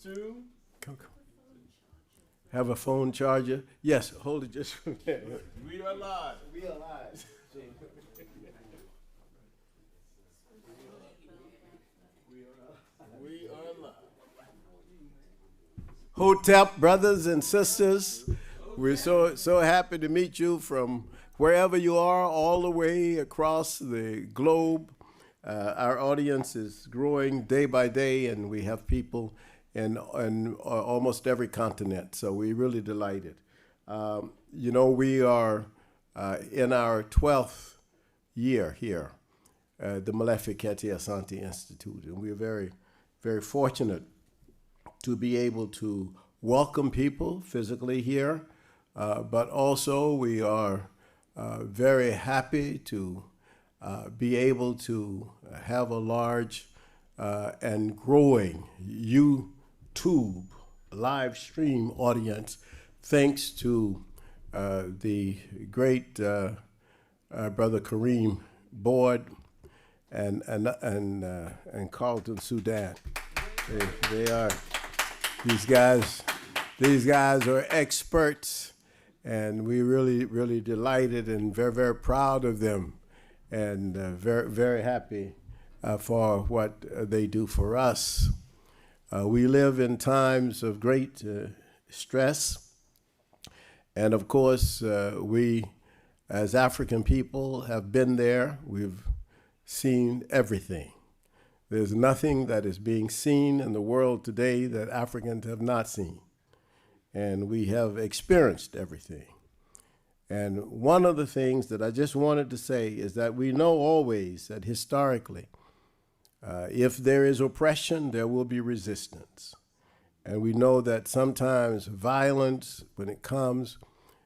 Two. Come. Have a phone charger? Yes, hold it just for a minute. We are live. We are live. We are live. Hotep brothers and sisters, we're so happy to meet you from wherever you are, all the way across the globe. Our audience is growing day by day, and we have people in almost every continent. So we're really delighted. We are in our 12th year here, the Maleficenti Asante Institute, and we're very, very fortunate to be able to welcome people physically here, but also we are very happy to be able to have a large and growing YouTube live stream audience, thanks to the great brother Kareem Board and Carlton Sudan. They are these guys. These guys are experts, and we're really, really delighted and very, very proud of them, and very, very happy for what they do for us. We live in times of great stress, and of course, we, as African people, have been there. We've seen everything. There's nothing that is being seen in the world today that Africans have not seen. And we have experienced everything. And one of the things that I just wanted to say is that we know always that historically, if there is oppression, there will be resistance. And we know that sometimes violence, when it comes,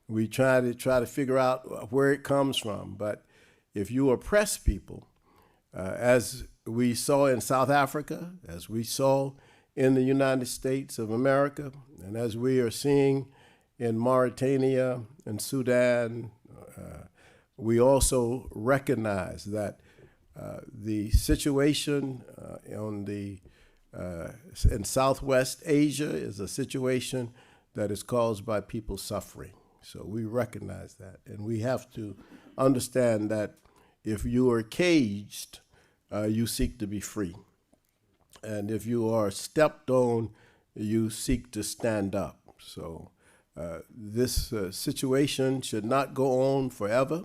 we try to figure out where it comes from. But if you oppress people, as we saw in South Africa, as we saw in the United States of America, and as we are seeing in Mauritania and Sudan, we also recognize that the situation in Southwest Asia is a situation that is caused by people suffering. So we recognize that, and we have to understand that if you are caged, you seek to be free. And if you are stepped on, you seek to stand up. So this situation should not go on forever.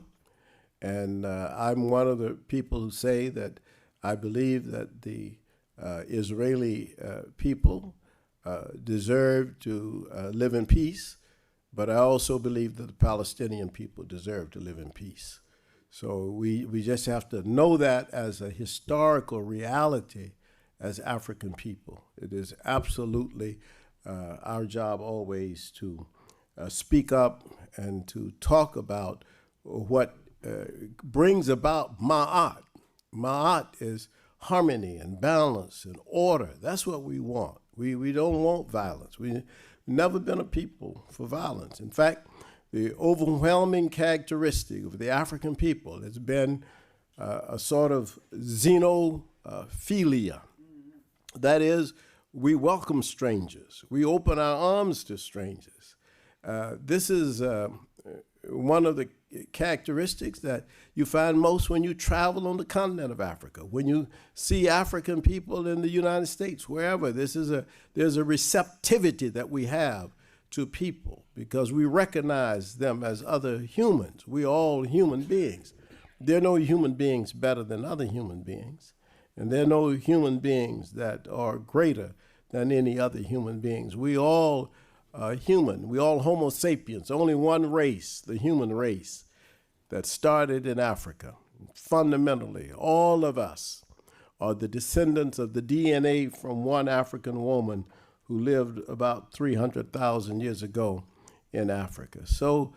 And I'm one of the people who say that I believe that the Israeli people deserve to live in peace, but I also believe that the Palestinian people deserve to live in peace. So we just have to know that as a historical reality as African people. It is absolutely our job always to speak up and to talk about what brings about ma'at. Ma'at is harmony and balance and order. That's what we want. We don't want violence. We've never been a people for violence. In fact, the overwhelming characteristic of the African people has been a sort of xenophilia. That is, we welcome strangers. We open our arms to strangers. This is one of the characteristics that you find most when you travel on the continent of Africa. When you see African people in the United States, wherever, there's a receptivity that we have to people because we recognize them as other humans. We're all human beings. There are no human beings better than other human beings, and there are no human beings that are greater than any other human beings. We all are human. We all Homo sapiens, only one race, the human race, that started in Africa. Fundamentally, all of us are the descendants of the DNA from one African woman who lived about 300,000 years ago in Africa. So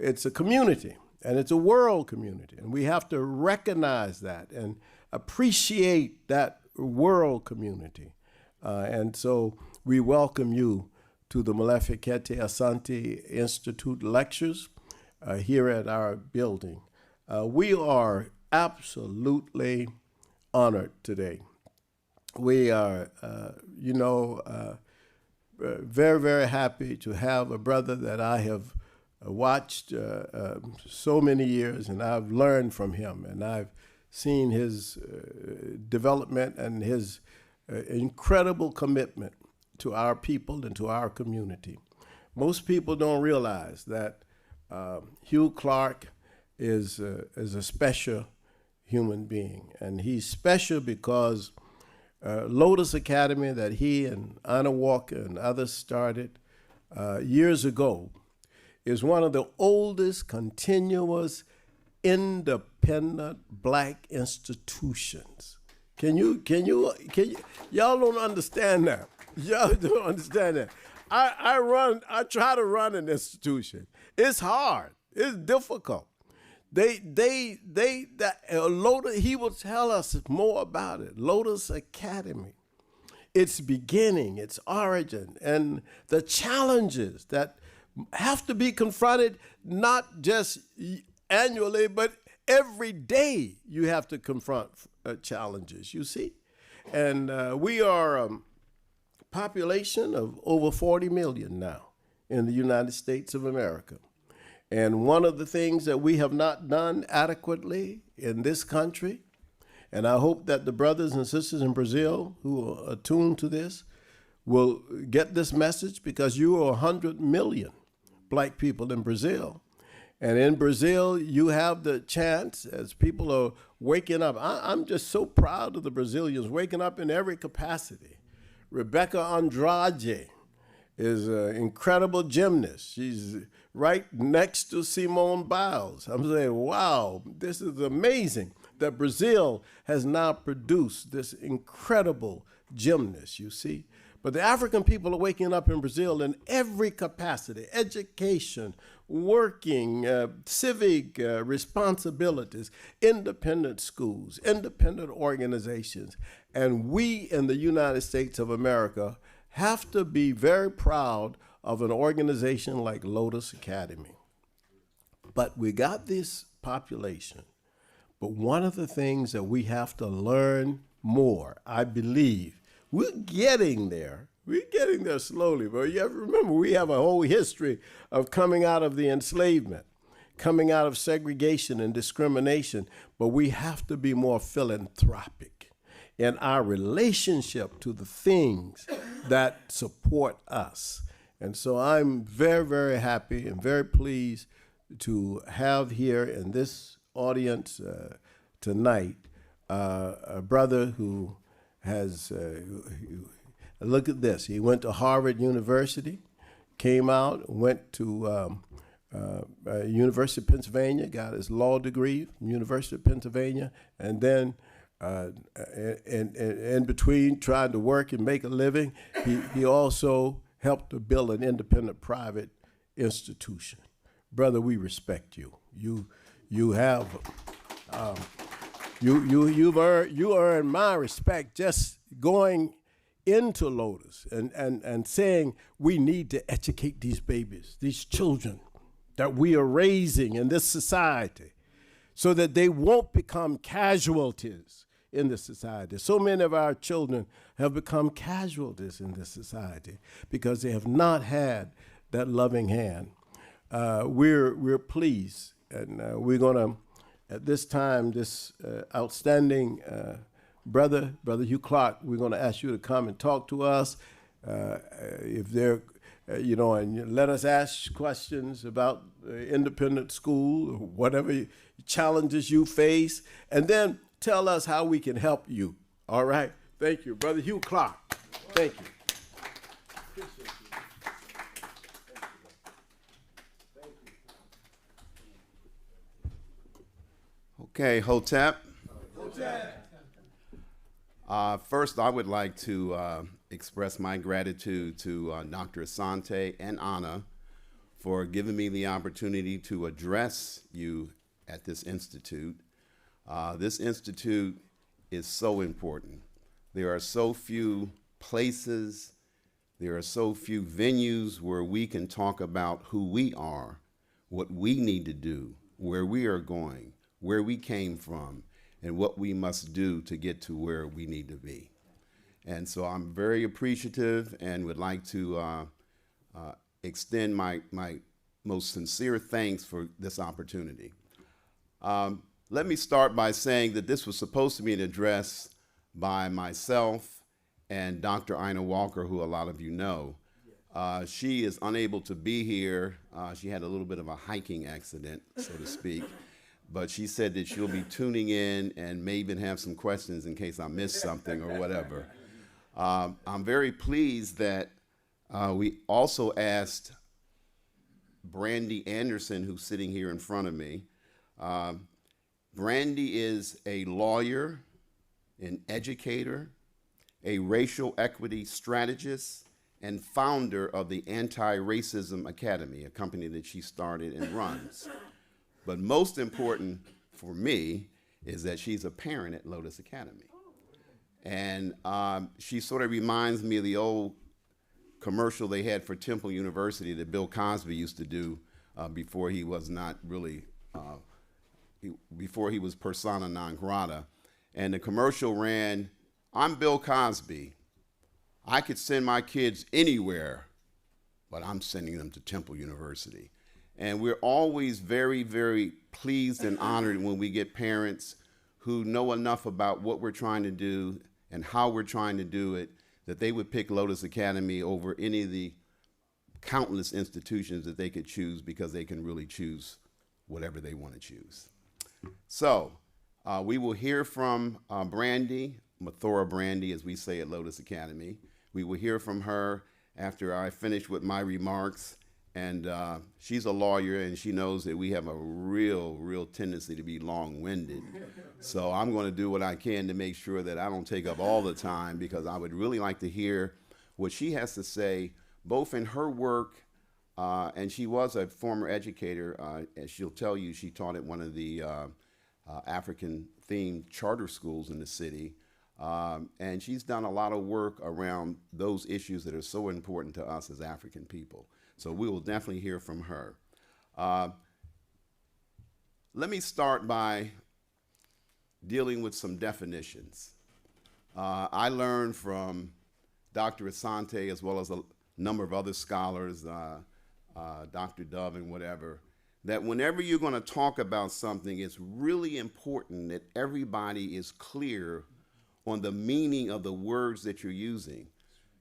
it's a community, and it's a world community, and we have to recognize that and appreciate that world community. And so we welcome you to the Maleficenti Asante Institute lectures here at our building. We are absolutely honored today we are, very, very happy to have a brother that I have watched so many years, and I've learned from him, and I've seen his development and his incredible commitment to our people and to our community. Most people don't realize that Hugh Clark is a special human being, and he's special because Lotus Academy that he and Anna Walker and others started years ago is one of the oldest continuous independent black institutions. Can you y'all don't understand that. Y'all don't understand that. I try to run an institution. It's hard. It's difficult. Lotus, he will tell us more about it. Lotus Academy, its beginning, its origin, and the challenges that have to be confronted not just annually, but every day you have to confront challenges, you see. And we are a population of over 40 million now in the United States of America. And one of the things that we have not done adequately in this country, and I hope that the brothers and sisters in Brazil who are attuned to this will get this message, because you are 100 million black people in Brazil. And in Brazil, you have the chance, as people are waking up. I'm just so proud of the Brazilians waking up in every capacity. Rebecca Andrade is an incredible gymnast. She's right next to Simone Biles. I'm saying, wow, this is amazing that Brazil has now produced this incredible gymnast, you see. But the African people are waking up in Brazil in every capacity: education, working, civic responsibilities, independent schools, independent organizations. And we in the United States of America have to be very proud of an organization like Lotus Academy. But we got this population. But one of the things that we have to learn more, I believe, we're getting there. We're getting there slowly, but you have to remember, we have a whole history of coming out of the enslavement, coming out of segregation and discrimination, but we have to be more philanthropic in our relationship to the things that support us. And so I'm very, very happy and very pleased to have here in this audience tonight a brother who has, look at this, he went to Harvard University, came out, went to University of Pennsylvania, got his law degree from University of Pennsylvania, and then in between trying to work and make a living, he also helped to build an independent private institution. Brother, we respect you. You have you earned my respect just going into Lotus and saying we need to educate these babies, these children that we are raising in this society, so that they won't become casualties in this society. So many of our children have become casualties in this society because they have not had that loving hand. We're pleased, and we're going to, at this time, this outstanding brother Hugh Clark, we're going to ask you to come and talk to us. If they're, and let us ask questions about independent school, or whatever challenges you face, and then tell us how we can help you. All right? Thank you. Brother Hugh Clark. Thank you. Okay, Hotep. Hotep. First, I would like to express my gratitude to Dr. Asante and Anna for giving me the opportunity to address you at this institute. This institute is so important. There are so few places, there are so few venues where we can talk about who we are, what we need to do, where we are going, where we came from, and what we must do to get to where we need to be. And so I'm very appreciative and would like to extend my most sincere thanks for this opportunity. Let me start by saying that this was supposed to be an address by myself and Dr. Ina Walker, who a lot of you know. She is unable to be here. She had a little bit of a hiking accident, so to speak. But she said that she'll be tuning in and may even have some questions in case I missed something or whatever. I'm very pleased that we also asked Brandy Anderson, who's sitting here in front of me. Brandy is a lawyer, an educator, a racial equity strategist, and founder of the Anti-Racism Academy, a company that she started and runs. But most important for me is that she's a parent at Lotus Academy. And she sort of reminds me of the old commercial they had for Temple University that Bill Cosby used to do before he was not really, before he was persona non grata. And the commercial ran, "I'm Bill Cosby. I could send my kids anywhere, but I'm sending them to Temple University." And we're always very, very pleased and honored when we get parents who know enough about what we're trying to do and how we're trying to do it, that they would pick Lotus Academy over any of the countless institutions that they could choose, because they can really choose whatever they want to choose. So we will hear from Brandy, Mathora Brandy, as we say at Lotus Academy. We will hear from her after I finish with my remarks. And she's a lawyer, and she knows that we have a real tendency to be long-winded. So I'm going to do what I can to make sure that I don't take up all the time, because I would really like to hear what she has to say, both in her work, and she was a former educator. As she'll tell you, she taught at one of the African-themed charter schools in the city. And she's done a lot of work around those issues that are so important to us as African people. So we will definitely hear from her. Let me start by dealing with some definitions. I learned from Dr. Asante, as well as a number of other scholars, Dr. Dove and whatever, that whenever you're going to talk about something, it's really important that everybody is clear on the meaning of the words that you're using.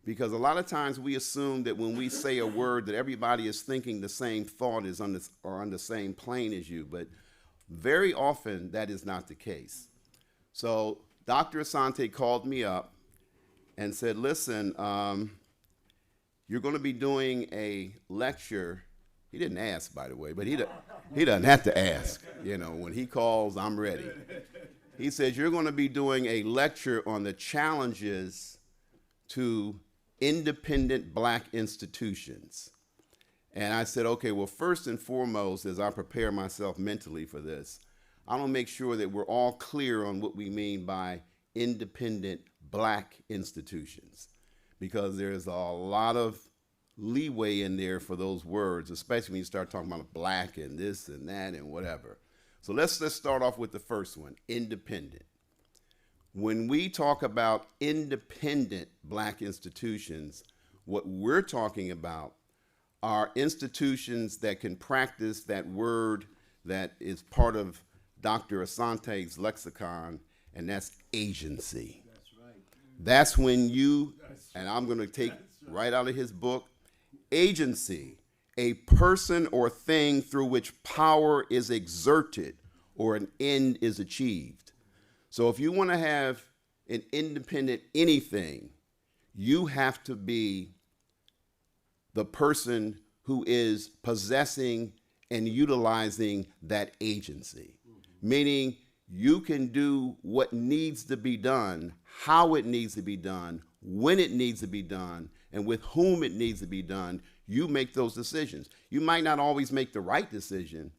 Because a lot of times we assume that when we say a word that everybody is thinking the same thought is on the same plane as you, but very often that is not the case. So Dr. Asante called me up and said, "Listen, you're going to be doing a lecture." He didn't ask, by the way, but he doesn't have to ask. You know, when he calls, I'm ready. He says, "You're going to be doing a lecture on the challenges to independent black institutions." And I said, okay, well, first and foremost, as I prepare myself mentally for this, I want to make sure that we're all clear on what we mean by independent black institutions, because there's a lot of leeway in there for those words, especially when you start talking about black and this and that and whatever. So let's start off with the first one, independent. When we talk about independent black institutions, what we're talking about are institutions that can practice that word that is part of Dr. Asante's lexicon, and that's agency. That's right. That's when you, and I'm going to take right out of his book, agency, a person or thing through which power is exerted or an end is achieved. So if you want to have an independent anything, you have to be the person who is possessing and utilizing that agency. Meaning you can do what needs to be done, how it needs to be done, when it needs to be done, and with whom it needs to be done. You make those decisions. You might not always make the right decision,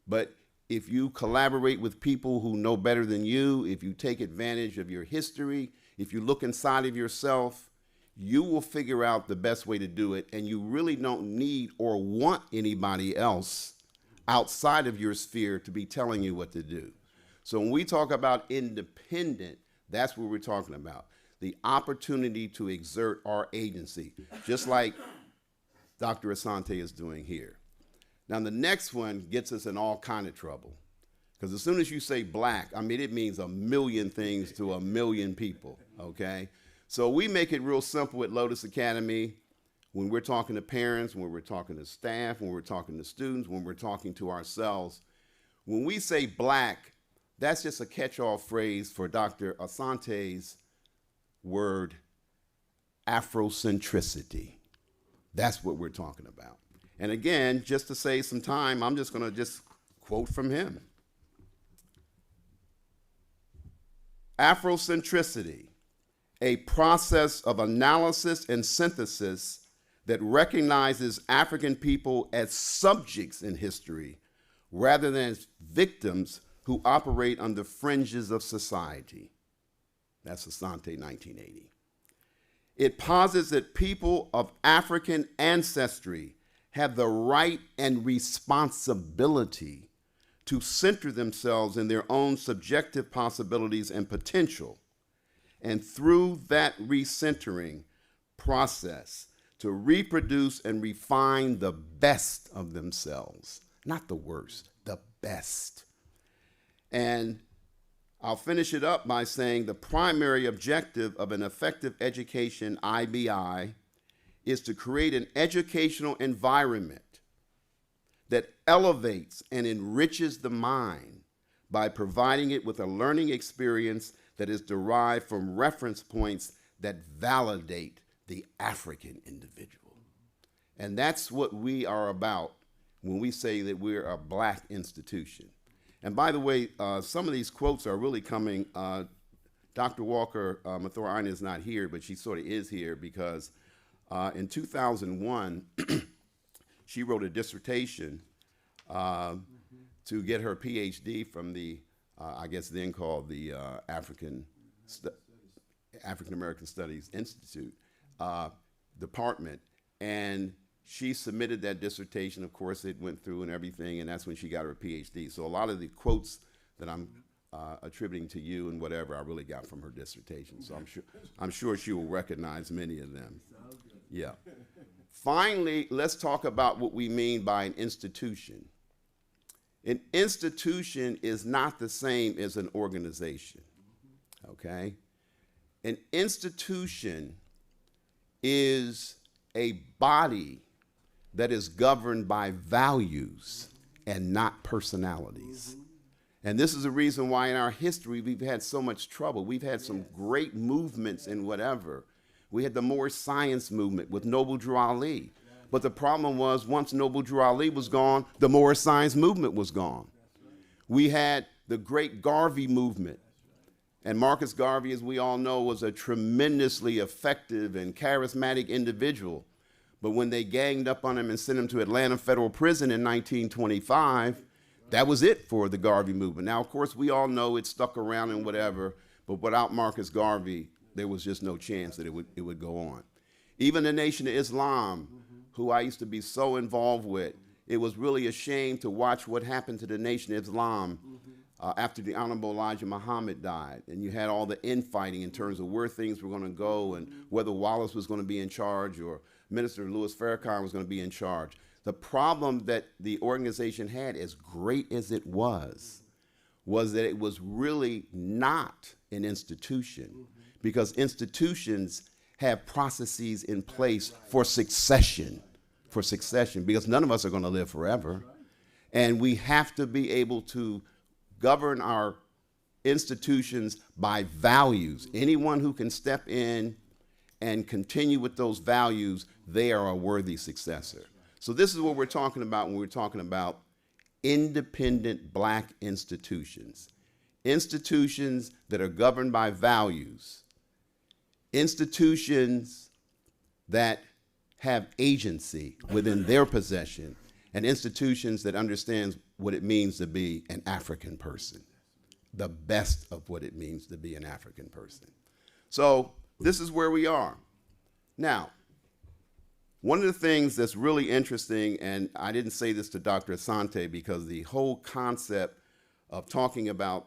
but if you collaborate with people who know better than you, if you take advantage of your history, if you look inside of yourself, you will figure out the best way to do it, and you really don't need or want anybody else outside of your sphere to be telling you what to do. So when we talk about independent, that's what we're talking about. the opportunity to exert our agency, just like Dr. Asante is doing here. Now, the next one gets us in all kind of trouble, because as soon as you say black, I mean, it means a million things to a million people, okay? So we make it real simple at Lotus Academy when we're talking to parents, when we're talking to staff, when we're talking to students, when we're talking to ourselves. When we say black, that's just a catch-all phrase for Dr. Asante's word, Afrocentricity. That's what we're talking about. And again, just to save some time, I'm just going to just quote from him. Afrocentricity, a process of analysis and synthesis that recognizes African people as subjects in history rather than as victims who operate on the fringes of society. That's Asante, 1980. It posits that people of African ancestry have the right and responsibility to center themselves in their own subjective possibilities and potential, and through that recentering process, to reproduce and refine the best of themselves, not the worst, the best. And I'll finish it up by saying the primary objective of an effective education, IBI, is to create an educational environment that elevates and enriches the mind by providing it with a learning experience that is derived from reference points that validate the African individual. And that's what we are about when we say that we're a black institution. And by the way, some of these quotes are really coming. Dr. Walker Mathura is not here, but she sort of is here because in 2001, she wrote a dissertation to get her PhD from the, I guess then called the African American Studies Institute department. And she submitted that dissertation. Of course, it went through and everything, and that's when she got her PhD. So a lot of the quotes that I'm attributing to you and whatever I really got from her dissertation. So I'm sure she will recognize many of them. Yeah. Finally, let's talk about what we mean by an institution. An institution is not the same as an organization, okay? An institution is a body that is governed by values and not personalities. And this is the reason why in our history we've had so much trouble. We've had some great movements and whatever. We had the more science movement with Noble Drew Ali. But the problem was once Noble Drew Ali was gone, the more science movement was gone. We had the great Garvey movement. And Marcus Garvey, as we all know, was a tremendously effective and charismatic individual. But when they ganged up on him and sent him to Atlanta Federal Prison in 1925, that was it for the Garvey movement. Now, of course, we all know it stuck around and whatever, but without Marcus Garvey, there was just no chance that it would go on. Even the Nation of Islam, who I used to be so involved with, it was really a shame to watch what happened to the Nation of Islam after the Honorable Elijah Muhammad died. And you had all the infighting in terms of where things were going to go and whether Wallace was going to be in charge or Minister Louis Farrakhan was going to be in charge. The problem that the organization had, as great as it was that it was really not an institution, because institutions have processes in place for succession, because none of us are going to live forever. And we have to be able to govern our institutions by values. Anyone who can step in and continue with those values, they are a worthy successor. So this is what we're talking about when we're talking about independent black institutions. Institutions that are governed by values. Institutions that have agency within their possession, and institutions that understands what it means to be an African person, the best of what it means to be an African person. So this is where we are. Now, one of the things that's really interesting, and I didn't say this to Dr. Asante because the whole concept of talking about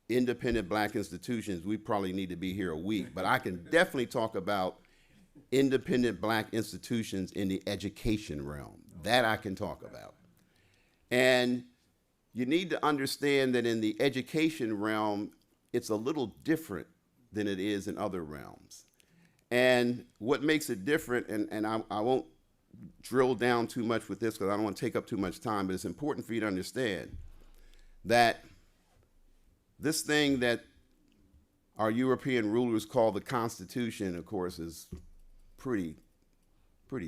independent black institutions, we probably need to be here a week, but I can definitely talk about independent black institutions in the education realm. That I can talk about. And you need to understand that in the education realm, it's a little different than it is in other realms. And what makes it different, and I won't drill down too much with this because I don't want to take up too much time, but it's important for you to understand that this thing that our European rulers call the Constitution, of course, is pretty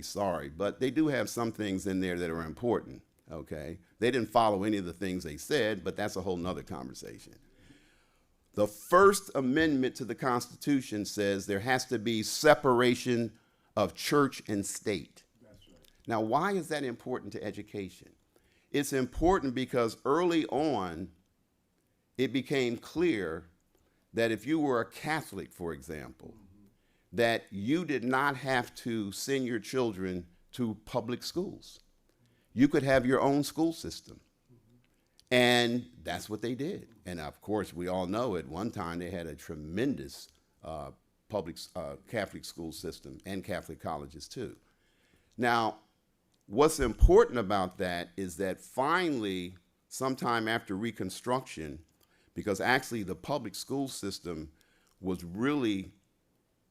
sorry, but they do have some things in there that are important, okay? They didn't follow any of the things they said, but that's a whole nother conversation. The First Amendment to the Constitution says there has to be separation of church and state. That's right. Now, why is that important to education? It's important because early on, it became clear that if you were a Catholic, for example, that you did not have to send your children to public schools. You could have your own school system. And that's what they did. And of course, we all know at one time they had a tremendous public Catholic school system and Catholic colleges too. Now, what's important about that is that finally, sometime after Reconstruction, because actually the public school system was really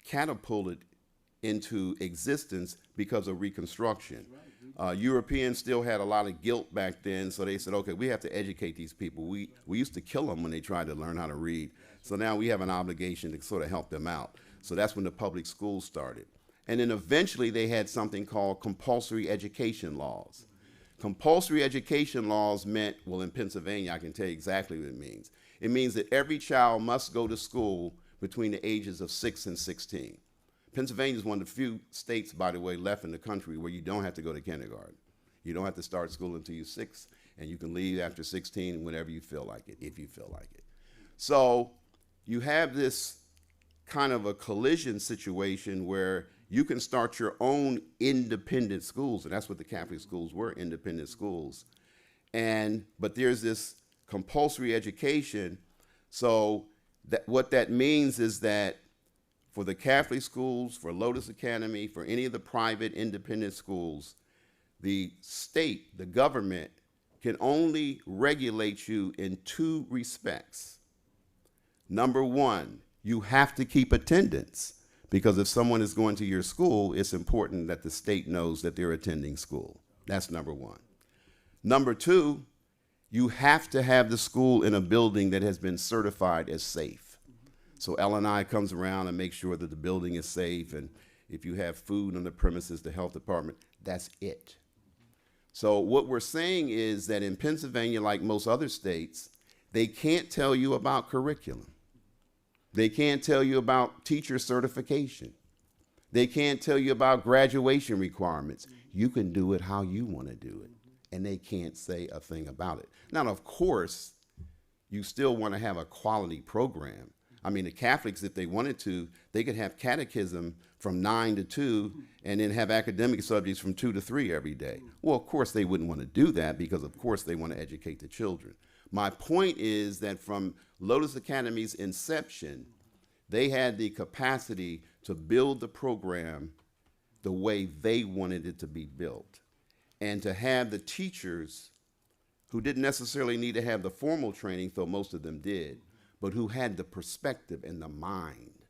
catapulted into existence because of Reconstruction. Europeans still had a lot of guilt back then, so they said, okay, we have to educate these people. We used to kill them when they tried to learn how to read, so now we have an obligation to sort of help them out. So that's when the public schools started. And then eventually they had something called compulsory education laws. Compulsory education laws meant, well, in Pennsylvania, I can tell you exactly what it means. It means that every child must go to school between the ages of 6 and 16. Pennsylvania is one of the few states, by the way, left in the country where you don't have to go to kindergarten. You don't have to start school until you're 6, and you can leave after 16 whenever you feel like it, if you feel like it. So you have this kind of a collision situation where you can start your own independent schools, and that's what the Catholic schools were, independent schools. But there's this compulsory education, so what that means is that for the Catholic schools, for Lotus Academy, for any of the private independent schools, the state, the government, can only regulate you in 2 respects. Number 1, you have to keep attendance, because if someone is going to your school, it's important that the state knows that they're attending school. That's number 1. Number 2, you have to have the school in a building that has been certified as safe. So L&I comes around and makes sure that the building is safe, and if you have food on the premises, the health department, that's it. So what we're saying is that in Pennsylvania, like most other states, they can't tell you about curriculum. They can't tell you about teacher certification. They can't tell you about graduation requirements. You can do it how you want to do it, and they can't say a thing about it. Now, of course, you still want to have a quality program. I mean, the Catholics, if they wanted to, they could have catechism from 9 to 2 and then have academic subjects from 2 to 3 every day. Well, of course, they wouldn't want to do that because, of course, they want to educate the children. My point is that from Lotus Academy's inception, they had the capacity to build the program the way they wanted it to be built, and to have the teachers who didn't necessarily need to have the formal training, though most of them did, but who had the perspective and the mind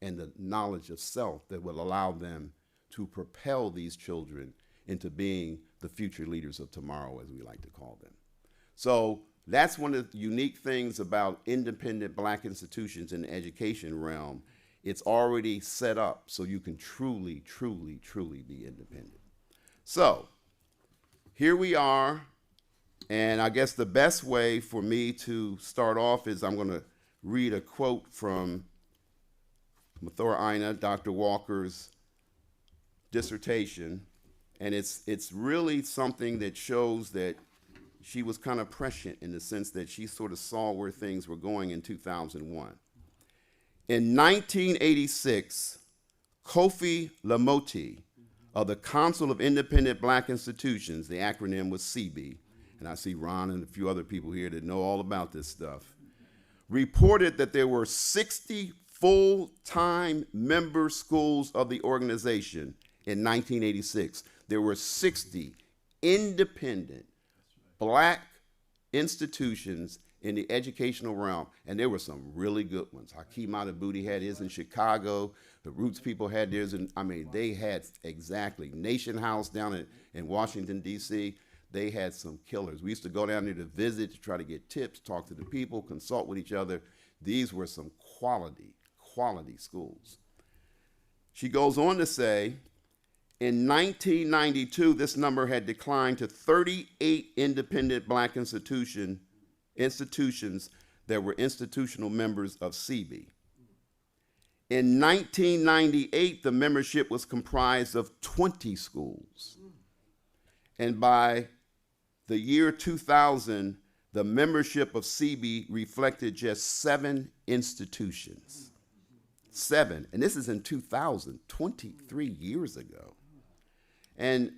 and the knowledge of self that would allow them to propel these children into being the future leaders of tomorrow, as we like to call them. So that's one of the unique things about independent black institutions in the education realm. It's already set up so you can truly, truly, truly be independent. So here we are, and I guess the best way for me to start off is I'm going to read a quote from Mathur Aina, Dr. Walker's dissertation, and it's really something that shows that she was kind of prescient in the sense that she sort of saw where things were going in 2001. In 1986, Kofi Lamoti of the Council of Independent Black Institutions, the acronym was CB, and I see Ron and a few other people here that know all about this stuff, reported that there were 60 full-time member schools of the organization in 1986. There were 60 independent black institutions in the educational realm, and there were some really good ones. Hakeem Booty had his in Chicago. The Roots people had theirs, and I mean, they had exactly Nation House down in Washington, D.C. They had some killers. We used to go down there to visit, to try to get tips, talk to the people, consult with each other. These were some quality schools. She goes on to say, in 1992, this number had declined to 38 independent black institutions that were institutional members of CB. In 1998, the membership was comprised of 20 schools. And by the year 2000, the membership of CB reflected just 7 institutions. 7, and this is in 2000, 23 years ago. And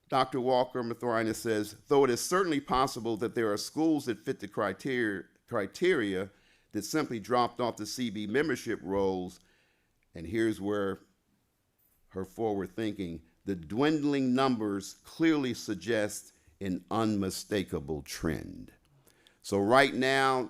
Dr. Walker Mathorina says, though it is certainly possible that there are schools that fit the criteria that simply dropped off the CB membership rolls, and here's where her forward thinking, the dwindling numbers clearly suggest an unmistakable trend. So right now,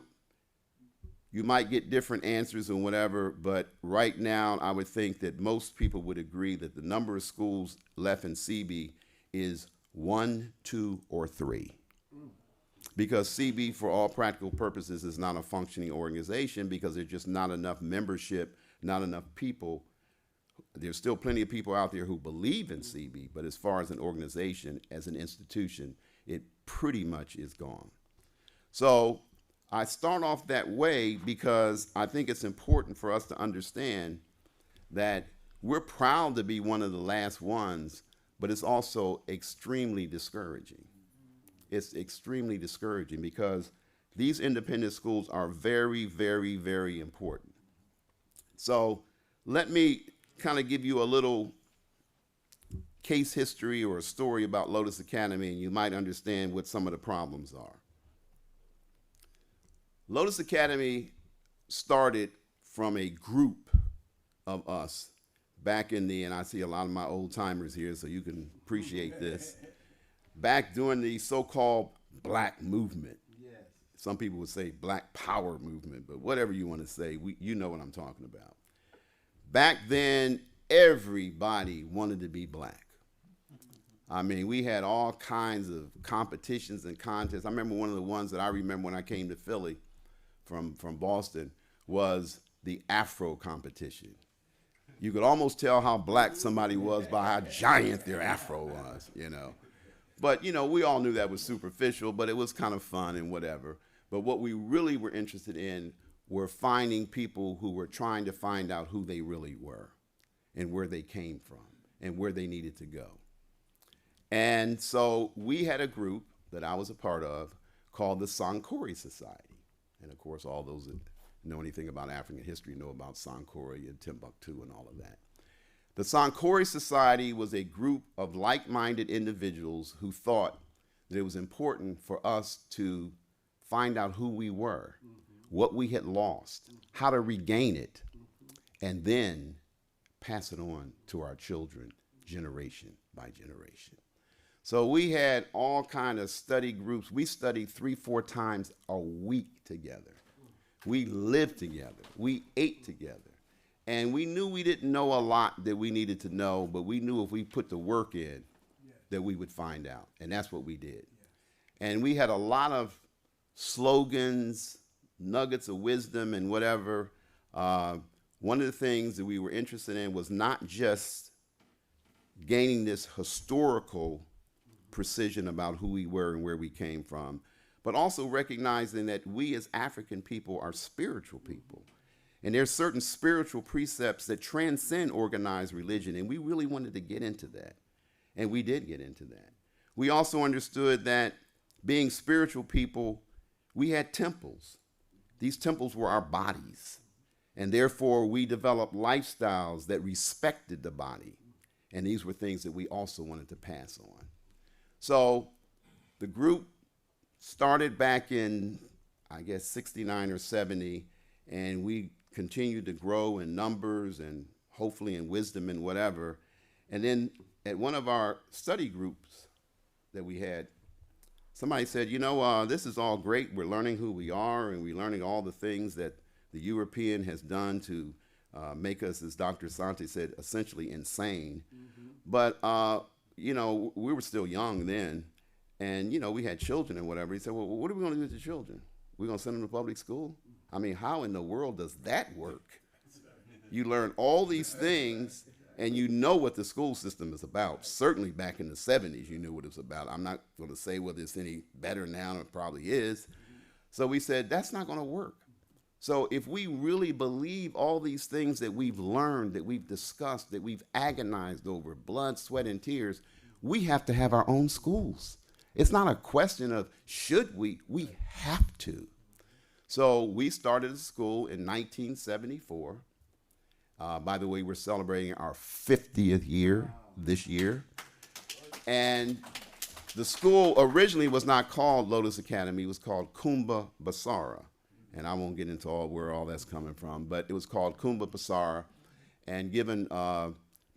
you might get different answers and whatever, but right now I would think that most people would agree that the number of schools left in CB is 1, 2, or 3. Because CB, for all practical purposes, is not a functioning organization because there's just not enough membership, not enough people. There's still plenty of people out there who believe in CB, but as far as an organization, as an institution, it pretty much is gone. So I start off that way because I think it's important for us to understand that we're proud to be one of the last ones, but it's also extremely discouraging. It's extremely discouraging because these independent schools are very, very, very important. So let me kind of give you a little case history or a story about Lotus Academy, and you might understand what some of the problems are. Lotus Academy started from a group of us back in the, and I see a lot of my old timers here, so you can appreciate this, back during the so-called black movement. Yes. Some people would say black power movement, but whatever you want to say, you know what I'm talking about. Back then, everybody wanted to be black. I mean, we had all kinds of competitions and contests. I remember one of the ones that I remember when I came to Philly from Boston was the Afro competition. You could almost tell how black somebody was by how giant their Afro was, you know. But, you know, we all knew that was superficial, but it was kind of fun and whatever. But what we really were interested in were finding people who were trying to find out who they really were and where they came from and where they needed to go. And so we had a group that I was a part of called the Sankore Society. And of course, all those that know anything about African history know about Sankore and Timbuktu and all of that. The Sankore Society was a group of like-minded individuals who thought that it was important for us to find out who we were, what we had lost, how to regain it, and then pass it on to our children generation by generation. So we had all kind of study groups. We studied 3-4 times a week together. We lived together. We ate together. And we knew we didn't know a lot that we needed to know, but we knew if we put the work in, that we would find out. And that's what we did. And we had a lot of slogans, nuggets of wisdom and whatever. One of the things that we were interested in was not just gaining this historical precision about who we were and where we came from, but also recognizing that we as African people are spiritual people. And there's certain spiritual precepts that transcend organized religion, and we really wanted to get into that. And we did get into that. We also understood that being spiritual people, we had temples. These temples were our bodies. And therefore, we developed lifestyles that respected the body. And these were things that we also wanted to pass on. So the group started back in I guess, 69 or 70, and we continued to grow in numbers and hopefully in wisdom and whatever. And then at one of our study groups that we had, somebody said, this is all great. We're learning who we are, and we're learning all the things that the European has done to make us, as Dr. Asante said, essentially insane. Mm-hmm. But, we were still young then, and, we had children and whatever. He said, well, what are we going to do with the children? We're going to send them to public school? I mean, how in the world does that work? You learn all these things, and you know what the school system is about. Certainly back in the 70s, you knew what it was about. I'm not going to say whether it's any better now, and it probably is. So we said, that's not going to work. So if we really believe all these things that we've learned, that we've discussed, that we've agonized over, blood, sweat, and tears, we have to have our own schools. It's not a question of should we have to. So we started a school in 1974. By the way, we're celebrating our 50th year this year. And the school originally was not called Lotus Academy. It was called Kumba Basara. And I won't get into where all that's coming from, but it was called Kumba Basara, and given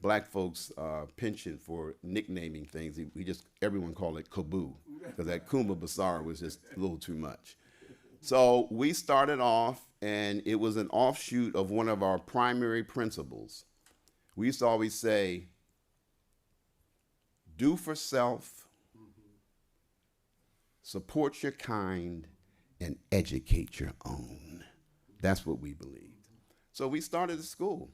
black folks penchant for nicknaming things, everyone called it Kabu, because that Kumba Basara was just a little too much. So we started off, and it was an offshoot of one of our primary principles. We used to always say, do for self, support your kind, and educate your own. That's what we believed. So we started a school,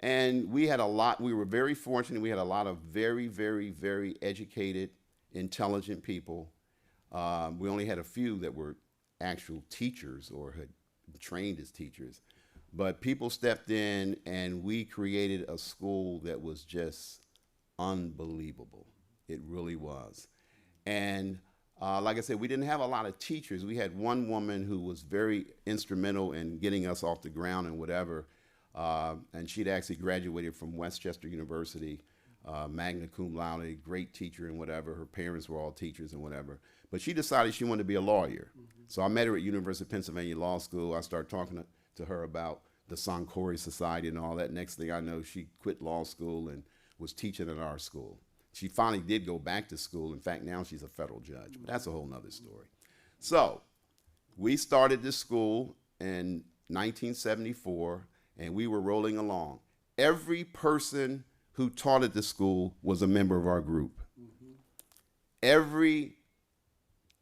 and we were very fortunate. We had a lot of very, very, very educated, intelligent people. We only had a few that were actual teachers or had trained as teachers. But people stepped in, and we created a school that was just unbelievable. It really was. And like I said, we didn't have a lot of teachers. We had one woman who was very instrumental in getting us off the ground and whatever. And she'd actually graduated from Westchester University, magna cum laude, great teacher and whatever. Her parents were all teachers and whatever. But she decided she wanted to be a lawyer. Mm-hmm. So I met her at University of Pennsylvania Law School. I started talking to her about the Sankore Society and all that. Next thing I know, she quit law school and was teaching at our school. She finally did go back to school. In fact, now she's a federal judge, but that's a whole nother story. So we started this school in 1974, and we were rolling along. Every person who taught at the school was a member of our group. Mm-hmm. Every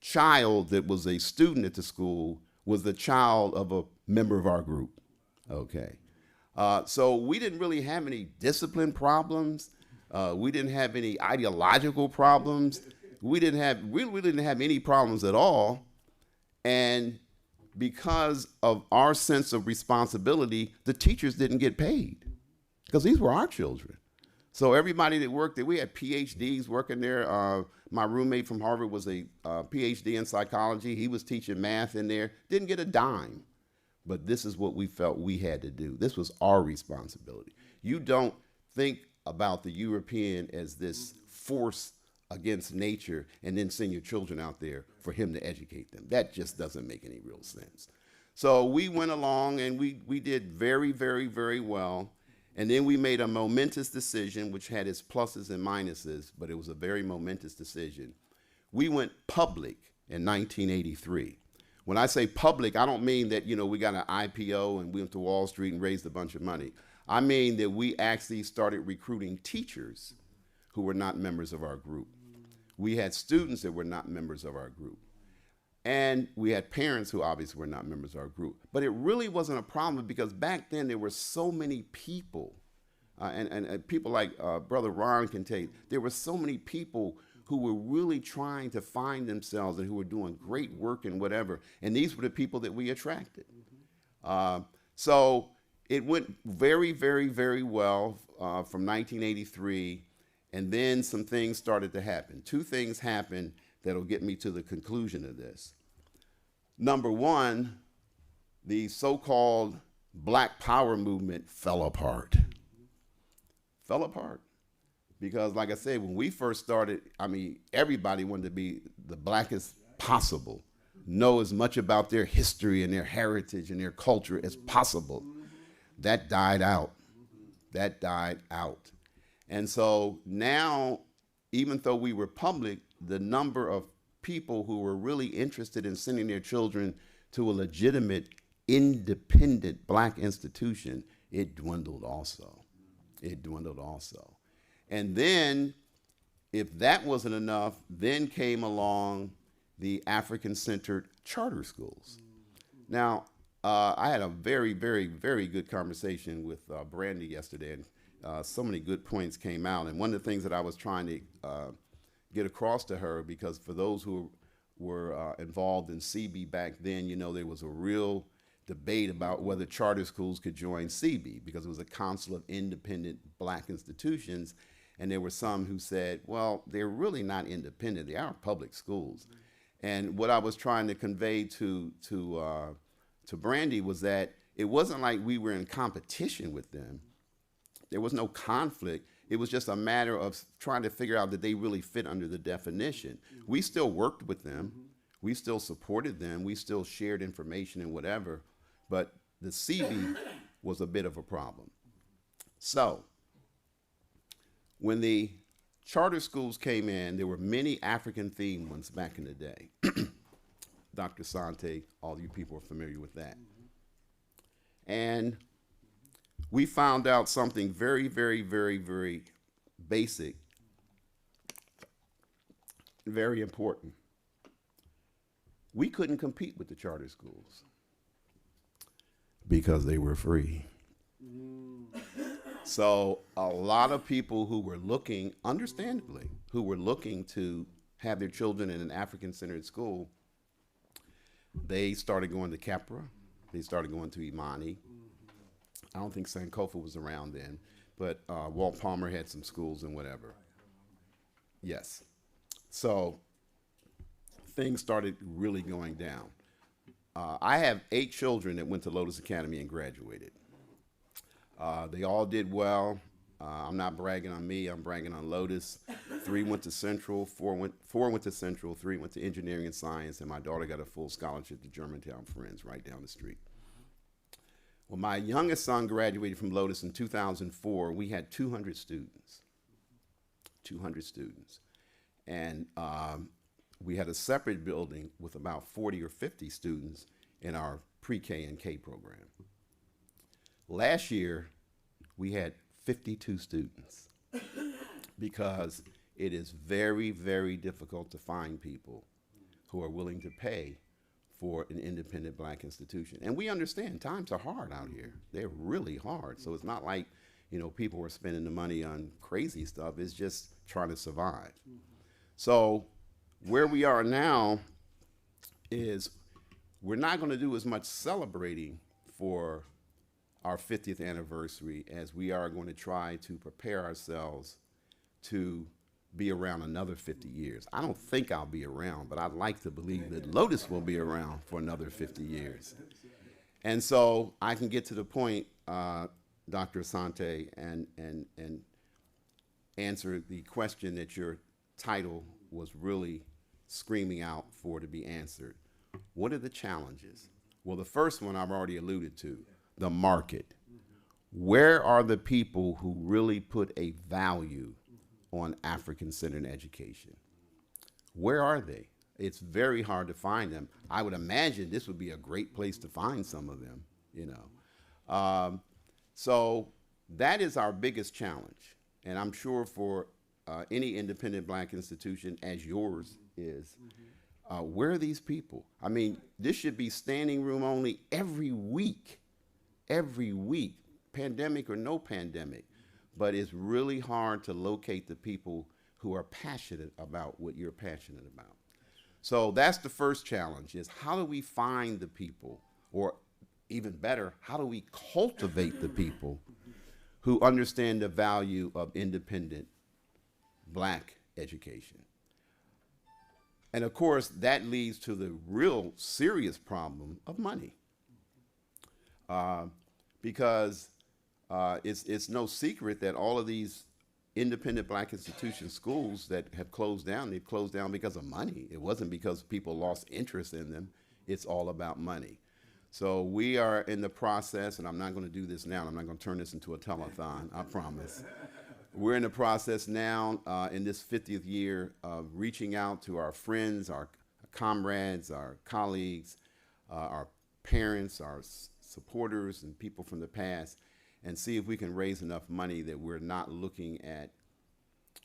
child that was a student at the school was the child of a member of our group. Okay. So we didn't really have any discipline problems. We didn't have any ideological problems. We really didn't have any problems at all. And because of our sense of responsibility, the teachers didn't get paid because these were our children. So everybody that worked there, we had PhDs working there. My roommate from Harvard was a PhD in psychology. He was teaching math in there. Didn't get a dime. But this is what we felt we had to do. This was our responsibility. You don't think about the European as this force against nature and then send your children out there for him to educate them. That just doesn't make any real sense. So we went along, and we did very, very, very well. And then we made a momentous decision, which had its pluses and minuses, but it was a very momentous decision. We went public in 1983. When I say public, I don't mean that, we got an IPO and we went to Wall Street and raised a bunch of money. I mean that we actually started recruiting teachers who were not members of our group. We had students that were not members of our group. And we had parents who obviously were not members of our group. But it really wasn't a problem because back then there were so many people, and people like Brother Ron can tell you, there were so many people who were really trying to find themselves and who were doing great work and whatever. And these were the people that we attracted. Mm-hmm. So it went very, very, very well from 1983. And then some things started to happen. Two things happened that'll get me to the conclusion of this. Number one, the so-called Black Power movement fell apart. Fell apart. Because like I said, when we first started, everybody wanted to be the blackest possible. know as much about their history and their heritage and their culture as possible. That died out. That died out. And so now, even though we were public, the number of people who were really interested in sending their children to a legitimate, independent black institution, it dwindled also. It dwindled also. And then, if that wasn't enough, then came along the African-centered charter schools. Now, I had a very, very, very good conversation with Brandy yesterday, and so many good points came out. And one of the things that I was trying to get across to her, because for those who were involved in CB back then, you know, there was a real debate about whether charter schools could join CB, because it was a council of independent black institutions. And there were some who said, well, they're really not independent. They are public schools. And what I was trying to convey to Brandy was that it wasn't like we were in competition with them. There was no conflict. It was just a matter of trying to figure out that they really fit under the definition. We still worked with them. We still supported them. We still shared information and whatever. But the CB was a bit of a problem. So when the charter schools came in, there were many African-themed ones back in the day. Dr. Sante, all you people are familiar with that. And we found out something very, very, very, very basic, very important. We couldn't compete with the charter schools because they were free. So a lot of people who were looking, understandably, who were looking to have their children in an African-centered school, they started going to Kepra. They started going to Imani. I don't think Sankofa was around then, but Walt Palmer had some schools and whatever. Yes. So things started really going down. I have 8 children that went to Lotus Academy and graduated. They all did well. I'm not bragging on me, I'm bragging on Lotus. 3 went to Central, 4 went to Central, 3 went to engineering and science, and my daughter got a full scholarship to Germantown Friends right down the street. Well, my youngest son graduated from Lotus in 2004. We had 200 students. 200 students. And we had a separate building with about 40 or 50 students in our pre-K and K program. Last year, we had 52 students because it is very, very difficult to find people who are willing to pay for an independent black institution. And we understand times are hard out here. They're really hard. So it's not like, you know, people are spending the money on crazy stuff. It's just trying to survive. So where we are now is we're not going to do as much celebrating for our 50th anniversary as we are going to try to prepare ourselves to be around another 50 years. I don't think I'll be around, but I'd like to believe that Lotus will be around for another 50 years. And so I can get to the point, Dr. Asante, and answer the question that your title was really screaming out for to be answered. What are the challenges? Well, the first one I've already alluded to, the market. Where are the people who really put a value on African-centered education? Where are they? It's very hard to find them. I would imagine this would be a great place to find some of them, you know. So that is our biggest challenge. And I'm sure for any independent black institution, as yours is, where are these people? I mean, this should be standing room only every week, pandemic or no pandemic. But it's really hard to locate the people who are passionate about what you're passionate about. So that's the first challenge, is how do we find the people, or even better, how do we cultivate the people who understand the value of independent black education? And of course, that leads to the real serious problem of money. Because it's no secret that all of these independent black institution schools that have closed down, they've closed down because of money. It wasn't because people lost interest in them. It's all about money. So we are in the process, and I'm not going to do this now. I'm not going to turn this into a telethon, I promise. We're in the process now in this 50th year of reaching out to our friends, our comrades, our colleagues, our parents, our supporters, and people from the past, and see if we can raise enough money that we're not looking at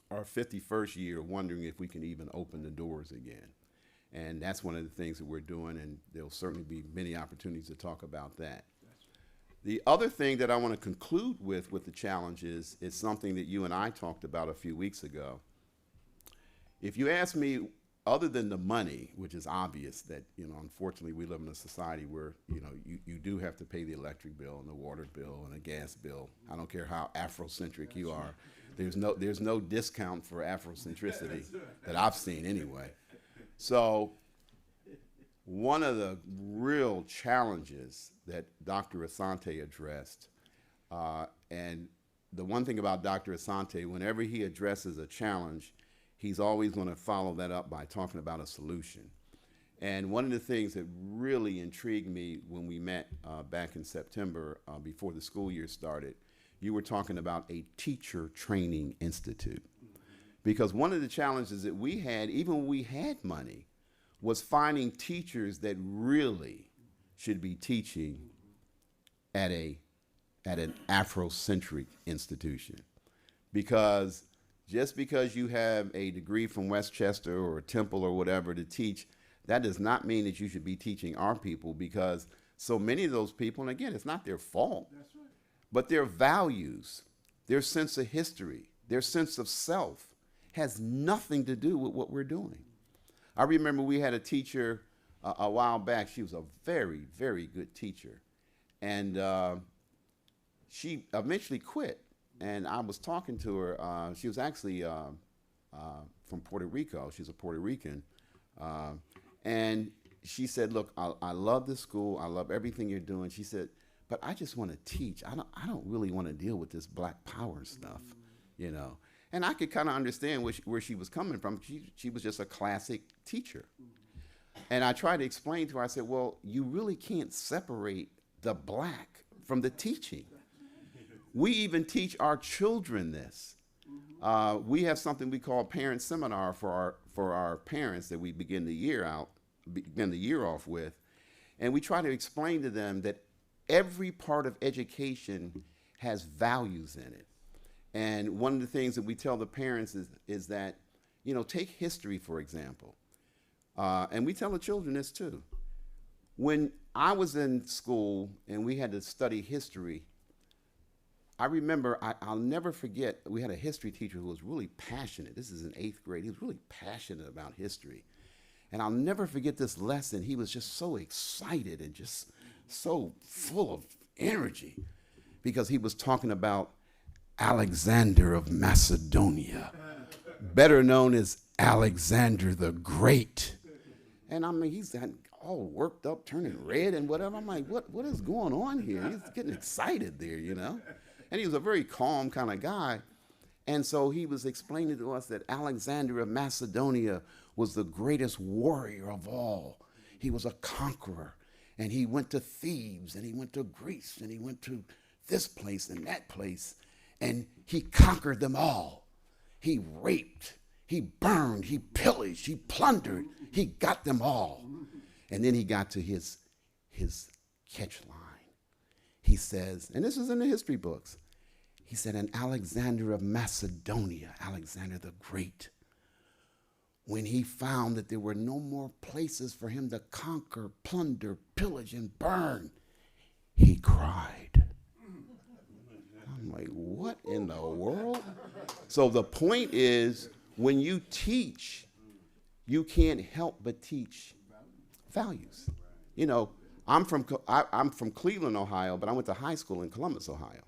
our 51st year wondering if we can even open the doors again. And that's one of the things that we're doing, and there'll certainly be many opportunities to talk about that. The other thing that I want to conclude with the challenges is something that you and I talked about a few weeks ago. If you ask me, other than the money, which is obvious that, unfortunately we live in a society where, you do have to pay the electric bill and the water bill and the gas bill. I don't care how Afrocentric you are. There's no discount for Afrocentricity that I've seen anyway. So one of the real challenges that Dr. Asante addressed, and the one thing about Dr. Asante, whenever he addresses a challenge, he's always going to follow that up by talking about a solution. And one of the things that really intrigued me when we met back in September before the school year started, you were talking about a teacher training institute. Because one of the challenges that we had, even when we had money, was finding teachers that really should be teaching at an Afrocentric institution. Because just because you have a degree from Westchester or Temple or whatever to teach, that does not mean that you should be teaching our people, because so many of those people, and again, it's not their fault, that's right, but their values, their sense of history, their sense of self has nothing to do with what we're doing. I remember we had a teacher a while back. She was a very, very good teacher. And she eventually quit. And I was talking to her. She was actually from Puerto Rico. She's a Puerto Rican. And she said, look, I love this school. I love everything you're doing. She said, but I just want to teach. I don't really want to deal with this Black Power stuff, And I could kind of understand where she was coming from. She was just a classic teacher. And I tried to explain to her, I said, well, you really can't separate the black from the teaching. We even teach our children this. We have something we call parent seminar for our parents that we begin the year off with. And we try to explain to them that every part of education has values in it. And one of the things that we tell the parents is that, take history, for example. And we tell the children this too. When I was in school and we had to study history, I remember, I'll never forget, we had a history teacher who was really passionate. This is in 8th grade. He was really passionate about history. And I'll never forget this lesson. He was just so excited and just so full of energy because he was talking about Alexander of Macedonia, better known as Alexander the Great. And I mean, he's all worked up, turning red and whatever. I'm like, what is going on here? He's getting excited there, And he was a very calm kind of guy. And so he was explaining to us that Alexander of Macedonia was the greatest warrior of all. He was a conqueror. And he went to Thebes, and he went to Greece, and he went to this place and that place. And he conquered them all. He raped, he burned, he pillaged, he plundered, he got them all. And then he got to his catch line. He says, and this is in the history books, he said, and Alexander of Macedonia, Alexander the Great, when he found that there were no more places for him to conquer, plunder, pillage, and burn, he cried. I'm like, what in the world? So the point is, when you teach, you can't help but teach values. I'm from Cleveland, Ohio, but I went to high school in Columbus, Ohio.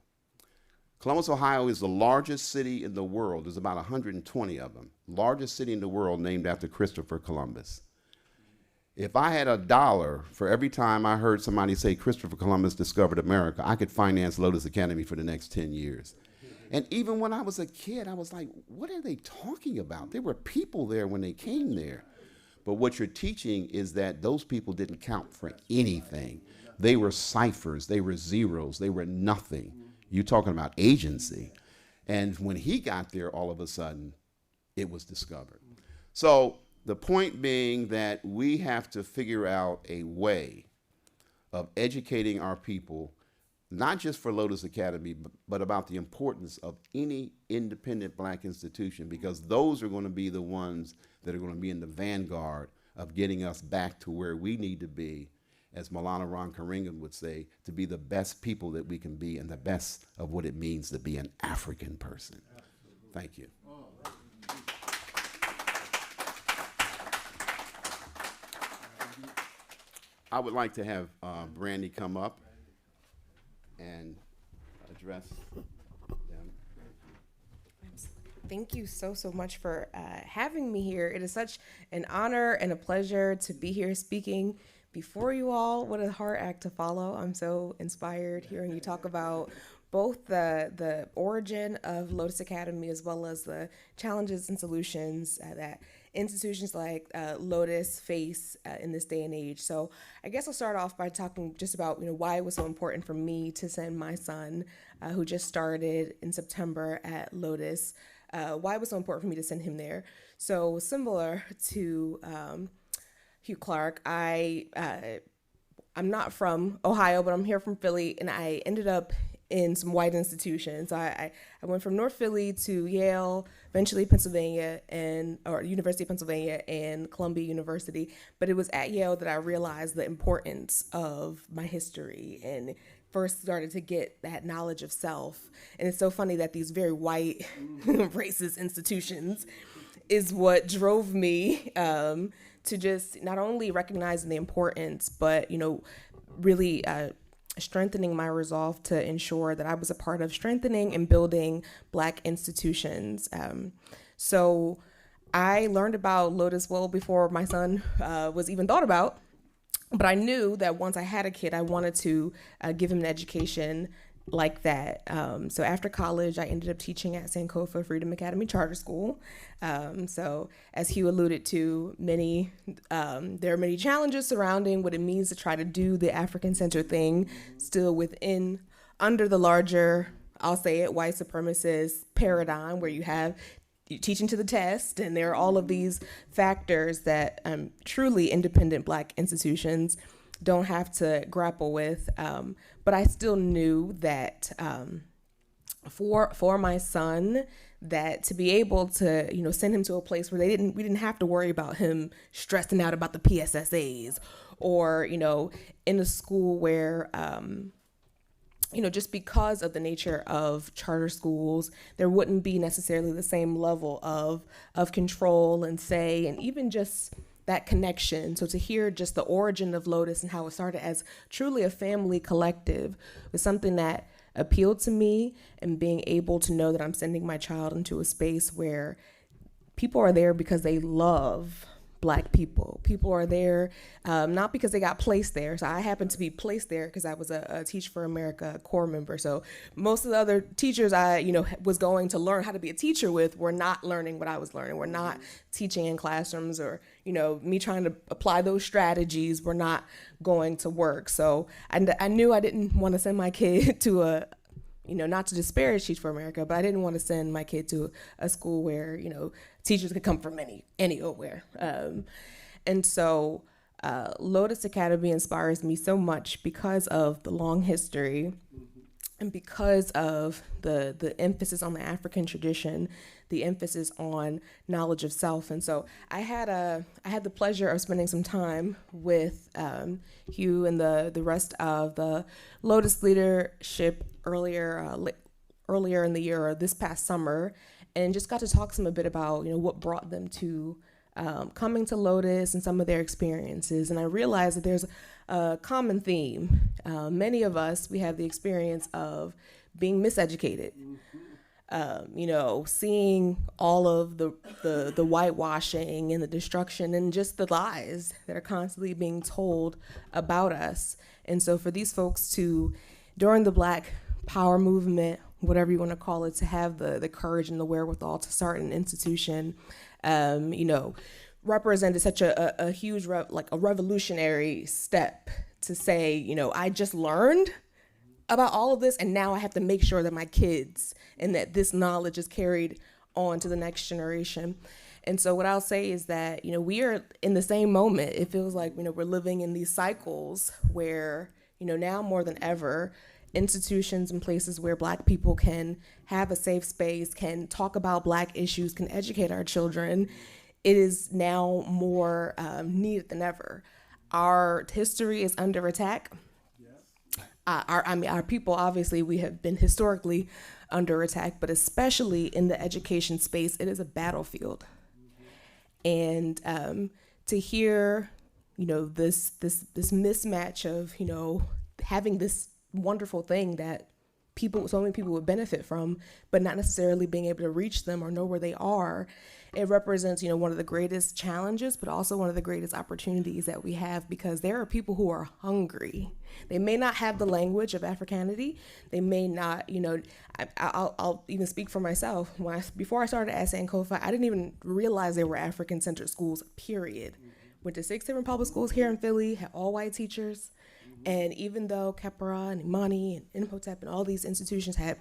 Columbus, Ohio is the largest city in the world. There's about 120 of them. Largest city in the world named after Christopher Columbus. If I had $1 for every time I heard somebody say Christopher Columbus discovered America, I could finance Lotus Academy for the next 10 years. And even when I was a kid, I was like, what are they talking about? There were people there when they came there. But what you're teaching is that those people didn't count for anything. They were ciphers, they were zeros, they were nothing. You're talking about agency. And when he got there, all of a sudden, it was discovered. So the point being that we have to figure out a way of educating our people, not just for Lotus Academy, but about the importance of any independent black institution, because those are going to be the ones that are going to be in the vanguard of getting us back to where we need to be, as Maulana Ron Karinga would say, to be the best people that we can be and the best of what it means to be an African person. Thank you. I would like to have Brandy come up and address them. Thank you so much for having me here. It is such an honor and a pleasure to be here speaking before you all. What a hard act to follow. I'm so inspired hearing you talk about both the origin of Lotus Academy as well as the challenges and solutions that institutions like Lotus face in this day and age. So I guess I'll start off by talking just about why it was so important for me to send my son, who just started in September at Lotus, why it was so important for me to send him there. So similar to Hugh Clark, I'm not from Ohio, but I'm here from Philly, and I ended up in some white institutions. I went from North Philly to Yale, eventually Pennsylvania, or University of Pennsylvania and Columbia University. But it was at Yale that I realized the importance of my history and first started to get that knowledge of self. And it's so funny that these very white, racist institutions is what drove me to just not only recognizing the importance, but really strengthening my resolve to ensure that I was a part of strengthening and building Black institutions. So I learned about Lotus well before my son was even thought about, but I knew that once I had a kid, I wanted to give him an education like that. So after college, I ended up teaching at Sankofa Freedom Academy Charter School. So as Hugh alluded to, there are many challenges surrounding what it means to try to do the African Center thing still under the larger, I'll say it, white supremacist paradigm where you have teaching to the test, and there are all of these factors that truly independent Black institutions don't have to grapple with. But I still knew that for my son, that to be able to send him to a place where we didn't have to worry about him stressing out about the PSSAs, or in a school where just because of the nature of charter schools, there wouldn't be necessarily the same level of control and say, and even just that connection. So to hear just the origin of Lotus and how it started as truly a family collective was something that appealed to me, and being able to know that I'm sending my child into a space where people are there because they love Black people. People are there not because they got placed there. So I happened to be placed there because I was a Teach for America core member. So most of the other teachers I was going to learn how to be a teacher with were not learning what I was learning. We're not teaching in classrooms, or me trying to apply those strategies were not going to work. So I knew I didn't want to send my kid to not to disparage Teach for America, but I didn't want to send my kid to a school where, teachers could come from anywhere. And so Lotus Academy inspires me so much because of the long history, and because of the emphasis on the African tradition, the emphasis on knowledge of self. And so I had the pleasure of spending some time with Hugh and the rest of the Lotus leadership earlier in the year, or this past summer, and just got to talk to them a bit about what brought them to coming to Lotus and some of their experiences. And I realized that there's a common theme. Many of us, we have the experience of being miseducated. Seeing all of the whitewashing and the destruction and just the lies that are constantly being told about us. And so for these folks during the Black Power movement, whatever you want to call it, to have the courage and the wherewithal to start an institution, represented such a huge, a revolutionary step to say, I just learned about all of this, and now I have to make sure that my kids and that this knowledge is carried on to the next generation. And so what I'll say is that, we are in the same moment. It feels like, we're living in these cycles where, now more than ever, institutions and places where Black people can have a safe space, can talk about Black issues, can educate our children, it is now more needed than ever. Our history is under attack. Our people, obviously, we have been historically under attack, but especially in the education space, it is a battlefield. And to hear, this mismatch of, having this wonderful thing that so many people would benefit from, but not necessarily being able to reach them or know where they are, it represents, one of the greatest challenges, but also one of the greatest opportunities that we have, because there are people who are hungry. They may not have the language of Africanity. They may not, I'll even speak for myself. Before I started at Sankofa, I didn't even realize there were African-centered schools, period. Went to 6 different public schools here in Philly, had all white teachers. And even though Kepra and Imani and Imhotep and all these institutions had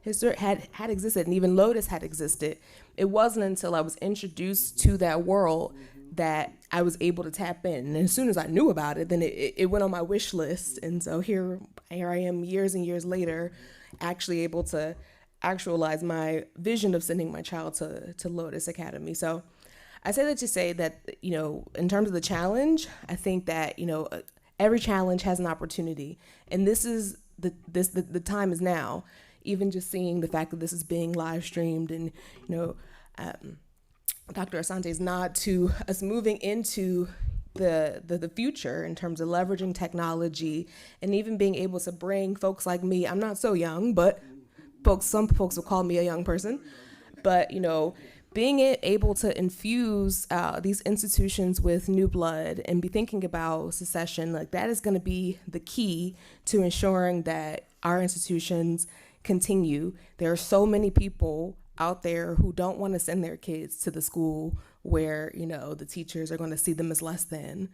existed, and even Lotus had existed, it wasn't until I was introduced to that world that I was able to tap in. And as soon as I knew about it, then it went on my wish list. And so here I am years and years later, actually able to actualize my vision of sending my child to Lotus Academy. So I say that to say that, in terms of the challenge, I think that, every challenge has an opportunity, and this is the time is now. Even just seeing the fact that this is being live streamed, and Dr. Asante's nod to us moving into the future in terms of leveraging technology, and even being able to bring folks like me. I'm not so young, but some folks will call me a young person, but being able to infuse these institutions with new blood and be thinking about secession, that is going to be the key to ensuring that our institutions continue. There are so many people out there who don't want to send their kids to the school where, the teachers are going to see them as less than,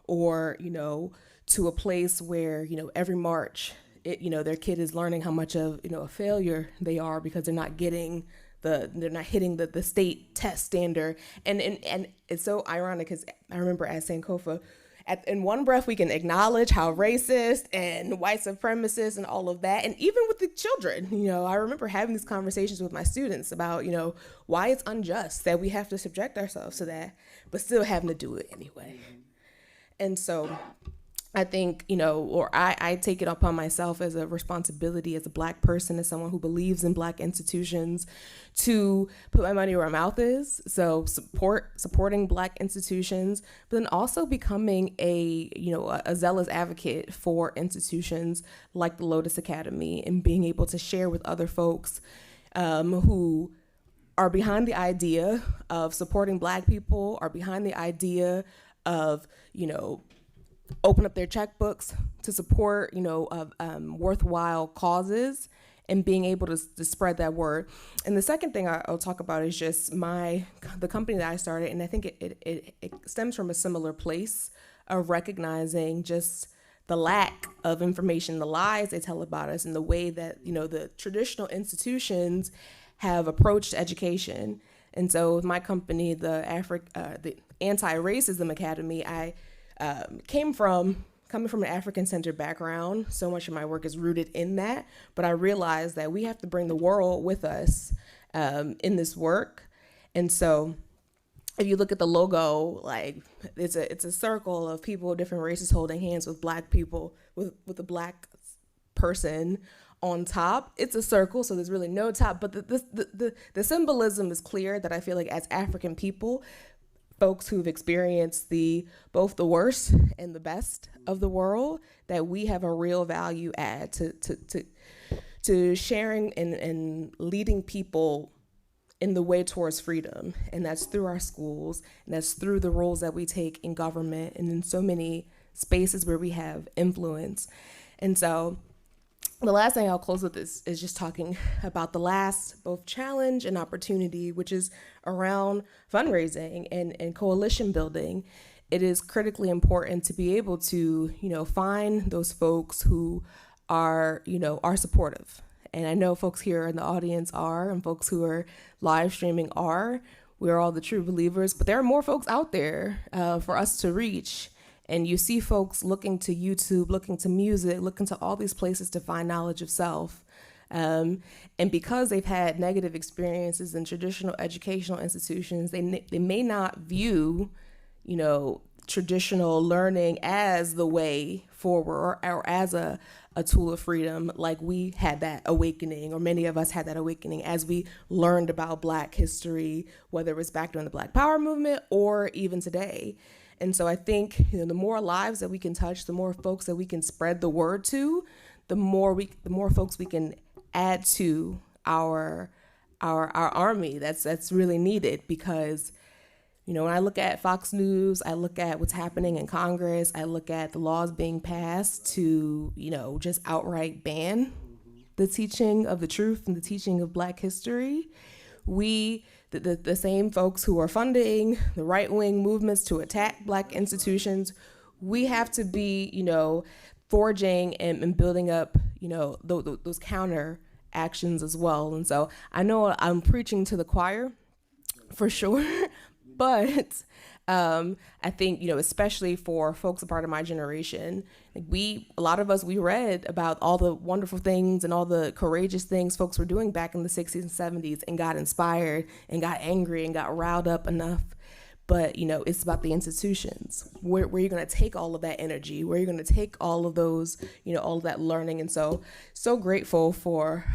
or, to a place where, every March, their kid is learning how much of, a failure they are because they're not getting they're not hitting the state test standard. And it's so ironic because I remember at Sankofa, in one breath, we can acknowledge how racist and white supremacist and all of that. And even with the children, I remember having these conversations with my students about, why it's unjust that we have to subject ourselves to that, but still having to do it anyway. And so I think, I take it upon myself as a responsibility as a Black person, as someone who believes in Black institutions, to put my money where my mouth is. So supporting Black institutions, but then also becoming a zealous advocate for institutions like the Lotus Academy, and being able to share with other folks who are behind the idea of supporting Black people, are behind the idea of, open up their checkbooks to support, worthwhile causes, and being able to spread that word. And the second thing I'll talk about is just the company that I started, and I think it stems from a similar place of recognizing just the lack of information, the lies they tell about us, and the way that, the traditional institutions have approached education. And so with my company, the Anti-Racism Academy, I coming from an African-centered background, so much of my work is rooted in that, but I realized that we have to bring the world with us in this work. And so if you look at the logo, it's a circle of people of different races holding hands with Black people, with a Black person on top. It's a circle, so there's really no top, but the symbolism is clear that I feel like as African people, folks who've experienced both the worst and the best of the world, that we have a real value add to sharing and leading people in the way towards freedom. And that's through our schools, and that's through the roles that we take in government and in so many spaces where we have influence. And so the last thing I'll close with is just talking about the last both challenge and opportunity, which is around fundraising and coalition building. It is critically important to be able to, find those folks who are supportive. And I know folks here in the audience are, and folks who are live streaming are. We're all the true believers, but there are more folks out there for us to reach. And you see folks looking to YouTube, looking to music, looking to all these places to find knowledge of self. And because they've had negative experiences in traditional educational institutions, they may not view, traditional learning as the way forward or as a tool of freedom, like we had that awakening, or many of us had that awakening as we learned about Black history, whether it was back during the Black Power movement or even today. And so I think the more lives that we can touch, the more folks that we can spread the word to, the more folks we can add to our army that's really needed. Because when I look at Fox News, I look at what's happening in Congress, I look at the laws being passed to just outright ban the teaching of the truth and the teaching of Black history. The same folks who are funding the right-wing movements to attack Black institutions, we have to be, forging and building up, those counter actions as well. And so I know I'm preaching to the choir for sure, but I think, especially for folks a part of my generation, a lot of us, we read about all the wonderful things and all the courageous things folks were doing back in the 60s and 70s and got inspired and got angry and got riled up enough. But, it's about the institutions. Where you're going to take all of that energy, where you're going to take all of those, all of that learning. And so grateful for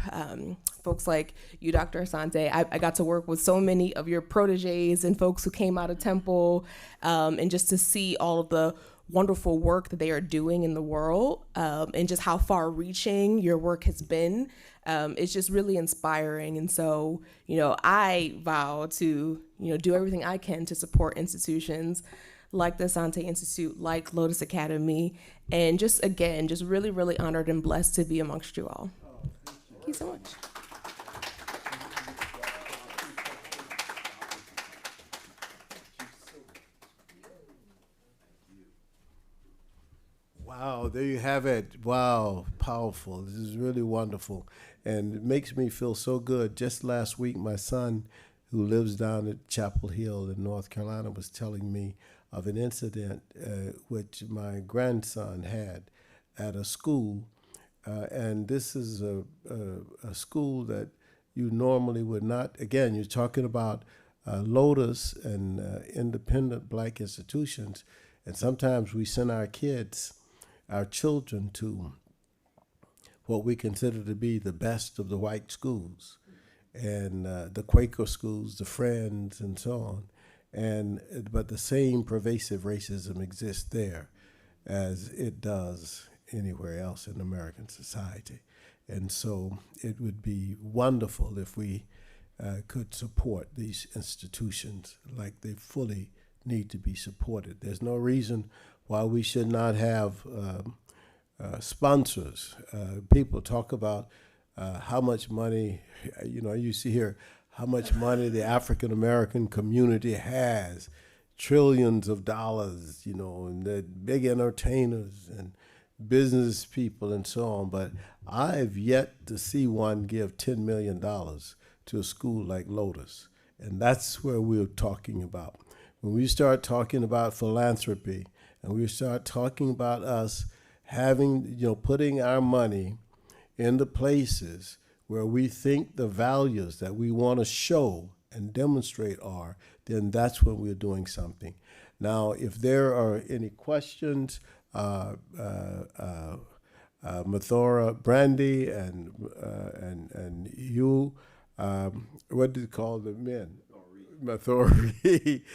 folks like you, Dr. Asante. I got to work with so many of your proteges and folks who came out of Temple, and just to see all of the wonderful work that they are doing in the world, and just how far reaching your work has been. It's just really inspiring. And so, I vow to, do everything I can to support institutions like the Asante Institute, like Lotus Academy, and just really, really honored and blessed to be amongst you all. Thank you so much. Wow, there you have it. Wow, powerful. This is really wonderful. And it makes me feel so good. Just last week, my son, who lives down at Chapel Hill in North Carolina, was telling me of an incident which my grandson had at a school. And this is a school that you normally would not. Again, you're talking about Lotus and independent Black institutions. And sometimes we send our children to what we consider to be the best of the white schools, and the Quaker schools, the Friends, and so on. But the same pervasive racism exists there as it does anywhere else in American society. And so it would be wonderful if we could support these institutions like they fully need to be supported. There's no reason why we should not have sponsors. People talk about how much money, you see here, how much money the African American community has, trillions of dollars, and the big entertainers and business people and so on. But I've yet to see one give $10 million to a school like Lotus. And that's where we're talking about. When we start talking about philanthropy, and we start talking about us having, putting our money in the places where we think the values that we want to show and demonstrate are, then that's when we're doing something. Now, if there are any questions, Mathora Brandy and Hugh, what do you call the men? Mathori,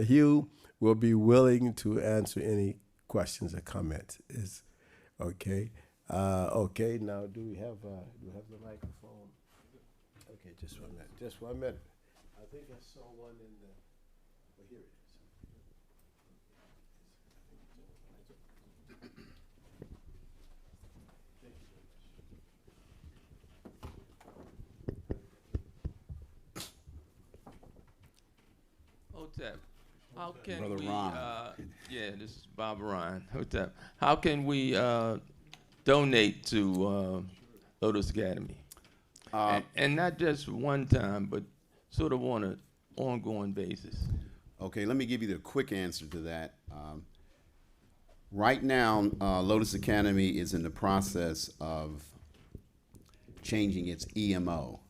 Hugh will be willing to answer any questions or comments. Is okay. Okay. Now, do we have the microphone? Okay, just 1 minute. Just 1 minute. I think I saw one in the. Oh, here it is. Thank you. Hotep, how can Brother we, Ron. yeah, this is Bob Ryan, Hotep. How can we donate to Lotus Academy? And not just one time, but sort of on an ongoing basis. Okay, let me give you the quick answer to that. Right now, Lotus Academy is in the process of changing its EMO.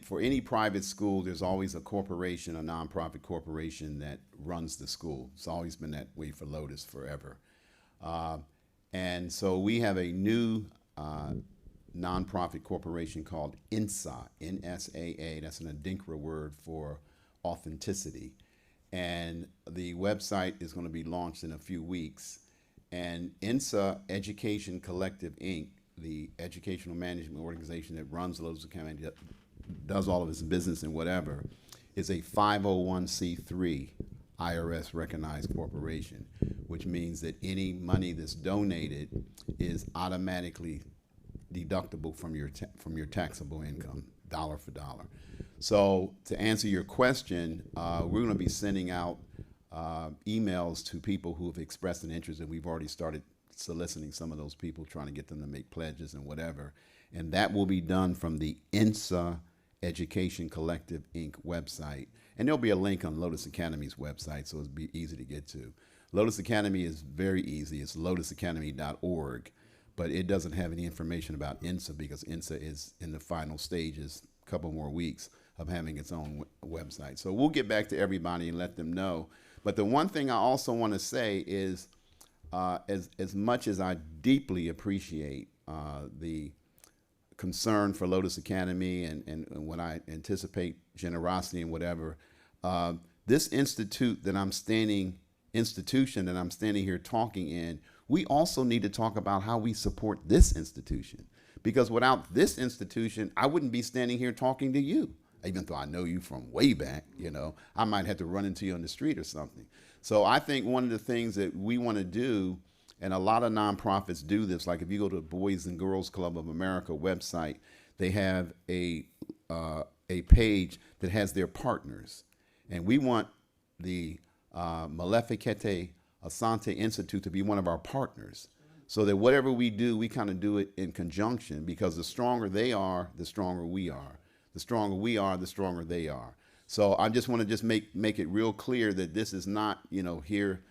For any private school, there's always a corporation, a nonprofit corporation that runs the school. It's always been that way for Lotus forever. And so we have a new nonprofit corporation called INSA, N-S-A-A. That's an Adinkra word for authenticity. And the website is going to be launched in a few weeks. And INSA Education Collective, Inc., the educational management organization that runs Lotus Academy, does all of its business and whatever, is a 501c3 IRS recognized corporation, which means that any money that's donated is automatically deductible from your taxable income, dollar for dollar. So to answer your question, we're going to be sending out emails to people who have expressed an interest, and we've already started soliciting some of those people, trying to get them to make pledges and whatever. And that will be done from the INSA Education Collective, Inc. website. And there'll be a link on Lotus Academy's website, so it'll be easy to get to. Lotus Academy is very easy. It's lotusacademy.org, but it doesn't have any information about INSA because INSA is in the final stages, a couple more weeks, of having its own website. So we'll get back to everybody and let them know. But the one thing I also want to say is, as much as I deeply appreciate the concern for Lotus Academy and what I anticipate generosity and whatever, this institution that I'm standing here talking in, we also need to talk about how we support this institution. Because without this institution, I wouldn't be standing here talking to you. Even though I know you from way back, I might have to run into you on the street or something. So I think one of the things that we want to do, and a lot of nonprofits do this, like if you go to the Boys and Girls Club of America website, they have a page that has their partners. And we want the Maleficete Asante Institute to be one of our partners, so that whatever we do, we kind of do it in conjunction, because the stronger they are, the stronger we are. The stronger we are, the stronger they are. So I just want to make it real clear that this is not, here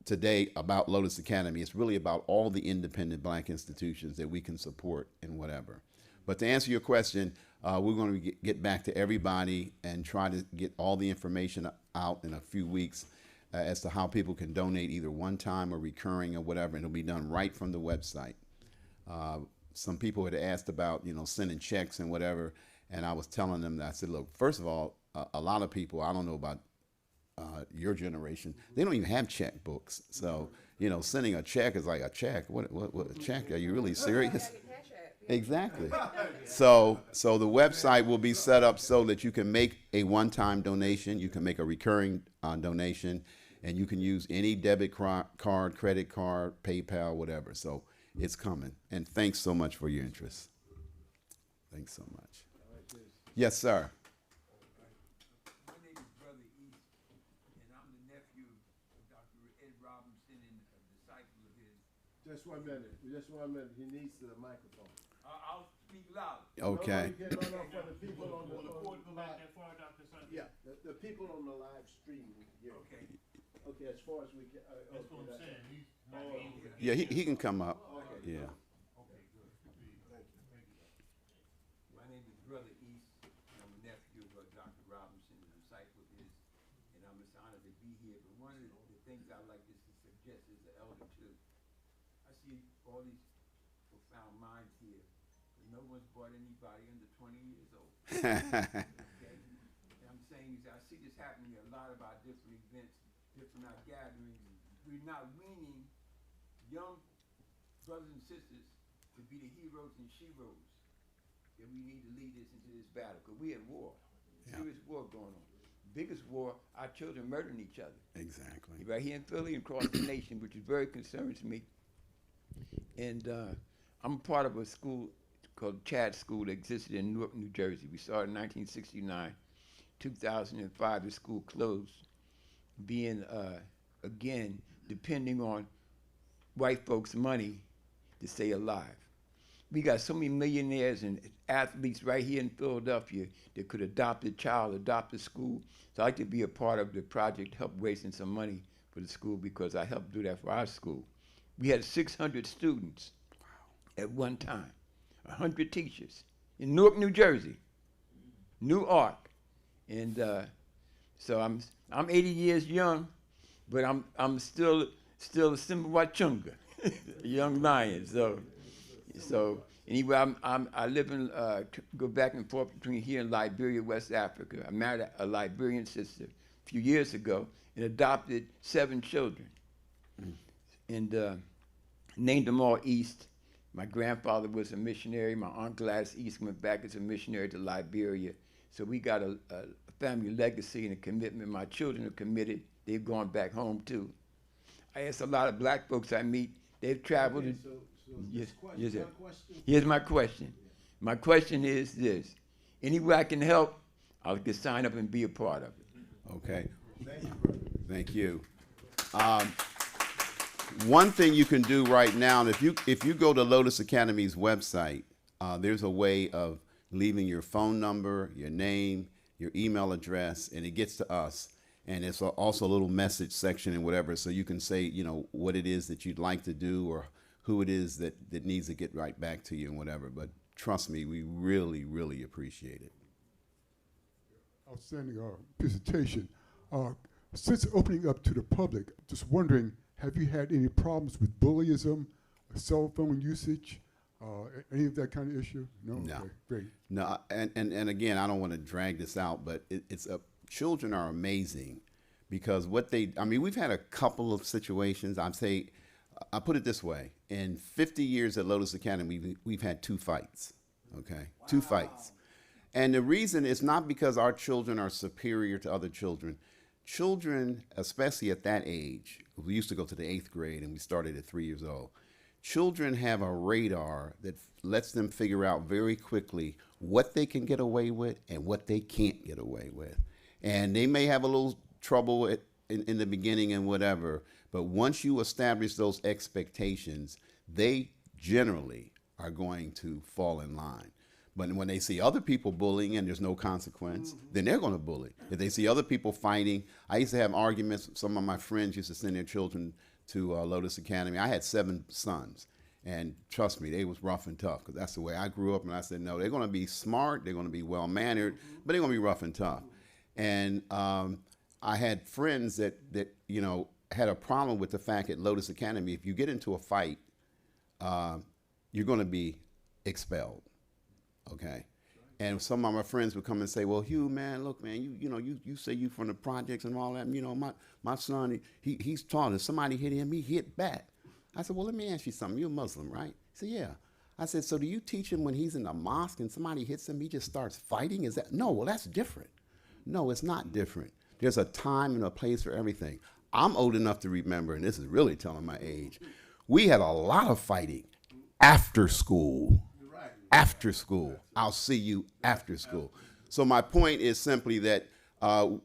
today about Lotus Academy. It's really about all the independent black institutions that we can support and whatever. But to answer your question, we're going to get back to everybody and try to get all the information out in a few weeks as to how people can donate, either one time or recurring or whatever, and it'll be done right from the website. Some people had asked about, sending checks and whatever, and I was telling them that, I said, look, first of all, a lot of people, I don't know about your generation, they don't even have checkbooks. So, sending a check is like a check. What a check? Are you really serious? Exactly. So the website will be set up so that you can make a one-time donation, you can make a recurring donation, and you can use any debit card, credit card, PayPal, whatever. So it's coming. And thanks so much for your interest. Thanks so much. Yes, sir. My name is Brother East, and I'm the nephew of Dr. Ed Robinson and a disciple of his. Just 1 minute. Just 1 minute. He needs the microphone. I'll speak loud. Okay. No, for the people on the yeah, the people on the live stream. Yeah. Okay. Okay, as far as we can. That's what I'm saying. He's not able to. Yeah, he can come up. Okay. Yeah. Okay, good. My name is Brother East, and I'm a nephew of Dr. Robinson, a disciple of his, and I'm just honored to be here. But one of the things I like to suggest as an elder too, I see all these profound minds here, but no one's brought anybody under 20 years old. Okay? And I'm saying is I see this happening at a lot of our different events, different our gatherings. We're not weaning young brothers and sisters to be the heroes and sheroes that we need to lead us into this battle. Because we at war, serious war going on. Biggest war, our children murdering each other. Exactly. Right here in Philly and across the nation, which is very concerning to me. And I'm part of a school called Chad School that existed in Newark, New Jersey. We started in 1969 2005, the school closed, being, again, depending on white folks' money to stay alive. We got so many millionaires and athletes right here in Philadelphia that could adopt a child, adopt a school. So I like to be a part of the project, help raising some money for the school because I helped do that for our school. We had 600 students at one time, 100 teachers in Newark, New Jersey, New Ark. And so I'm 80 years young, but I'm still a simple Wachunga, a young lion. So anyway, I live in go back and forth between here and Liberia, West Africa. I married a Liberian sister a few years ago and adopted 7 children, and named them all East. My grandfather was a missionary. My Aunt Gladys East went back as a missionary to Liberia. So we got a family legacy and a commitment. My children are committed. They've gone back home too. I ask a lot of black folks I meet. They've traveled. Okay, Yes, question, yes, sir. question? Here's my question. My question is this. Any way I can help, I can sign up and be a part of it. Okay. Thank you. One thing you can do right now, if you go to Lotus Academy's website, there's a way of leaving your phone number, your name, your email address, and it gets to us. And it's also a little message section and whatever, so you can say, what it is that you'd like to do or who it is that needs to get right back to you and whatever. But trust me, we really, really appreciate it. Outstanding presentation. Since opening up to the public, just wondering, have you had any problems with bullyism, cell phone usage, any of that kind of issue? No? No. Okay, great. No, and again, I don't want to drag this out, but children are amazing because we've had a couple of situations. I put it this way. In 50 years at Lotus Academy, we've had 2 fights, okay? Wow. 2 fights. And the reason is not because our children are superior to other children. Children, especially at that age, we used to go to the 8th grade and we started at 3 years old. Children have a radar that lets them figure out very quickly what they can get away with and what they can't get away with. And they may have a little trouble in the beginning and whatever, but once you establish those expectations, they generally are going to fall in line. But when they see other people bullying and there's no consequence, then they're going to bully. If they see other people fighting, I used to have arguments. Some of my friends used to send their children to Lotus Academy. I had 7 sons, and trust me, they was rough and tough because that's the way I grew up. And I said, no, they're going to be smart, they're going to be well-mannered, but they're going to be rough and tough. And I had friends that had a problem with the fact at Lotus Academy, if you get into a fight, you're going to be expelled, okay? And some of my friends would come and say, well, Hugh, man, look, man, you say you from the projects and all that. My son, he's taught us. Somebody hit him, he hit back. I said, well, let me ask you something. You're a Muslim, right? He said, yeah. I said, so do you teach him when he's in the mosque and somebody hits him, he just starts fighting? Is that? No, well, that's different. No, it's not different. There's a time and a place for everything. I'm old enough to remember, and this is really telling my age, we had a lot of fighting after school. After school. I'll see you after school. So my point is simply that,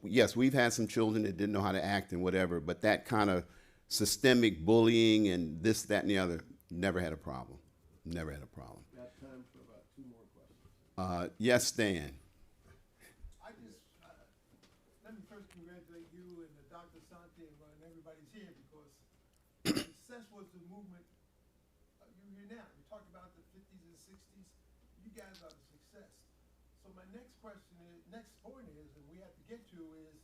yes, we've had some children that didn't know how to act and whatever, but that kind of systemic bullying and this, that, and the other, never had a problem. Never had a problem. Got time for about 2 more questions. Yes, Stan. I just, let me first congratulate you and Dr. Sante and everybody's here because the success was the movement. You're here now. We talked about the 50s and 60s. You guys are the success. So my next point is, and we have to get to is,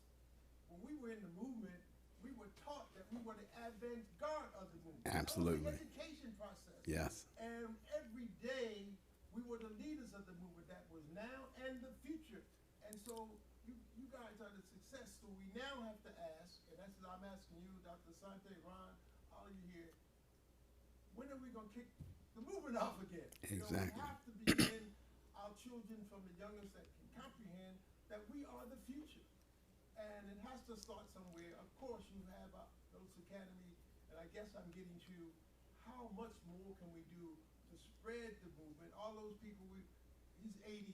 when we were in the movement, we were taught that we were the avant-garde of the movement. Absolutely. It was the education process. Yes. And every day, we were the leaders of the movement that was now and the future. And so you guys are the success. So we now have to ask, and that's what I'm asking you, Dr. Sante, Ron, all of you here, when are we going to kick the movement off again? Exactly. So we have to begin our children from the youngest that can comprehend that we are the future. And it has to start somewhere. Of course, you have Lotus Academy, and I guess I'm getting to how much more can we do to spread the movement. All those people, he's 80,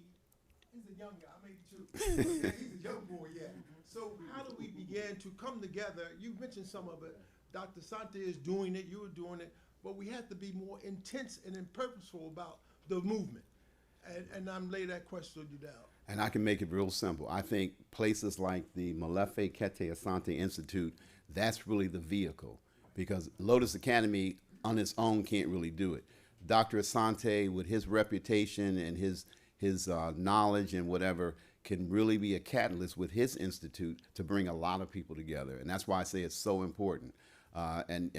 He's a young guy. I'm 82. Yeah, he's a young boy, yeah. So how do we begin to come together? You mentioned some of it. Dr. Sante is doing it. You were doing it. But we have to be more intense and purposeful about the movement. And I'm laying that question you down. And I can make it real simple. I think places like the Molefe Kete Asante Institute, that's really the vehicle, because Lotus Academy on its own can't really do it. Dr. Asante, with his reputation and his knowledge and whatever, can really be a catalyst with his institute to bring a lot of people together. And that's why I say it's so important. And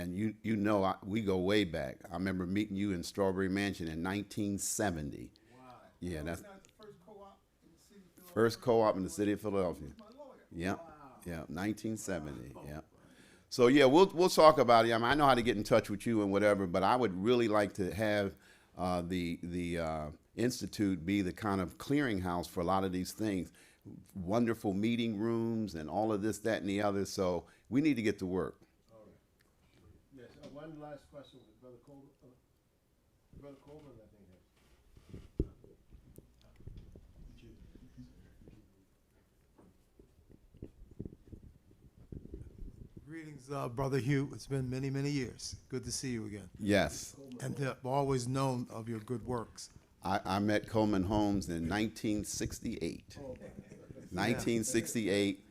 you know, we go way back. I remember meeting you in Strawberry Mansion in 1970. Wow. Yeah, that's the first co-op in the city of Philadelphia. first co-op in the city of Philadelphia. My lawyer. Yeah, Wow. yeah, 1970. Yeah. So yeah, we'll talk about it. I mean, I know how to get in touch with you and whatever, but I would really like to have the institute be the kind of clearinghouse for a lot of these things. Wonderful meeting rooms and all of this, that, and the other. So we need to get to work. All right. Yes, one last question with Brother Coleman. Brother Coleman, I think. Greetings, Brother Hugh. It's been many, many years. Good to see you again. Yes, And I've always known of your good works. I met Coleman Holmes in 1968. 1968.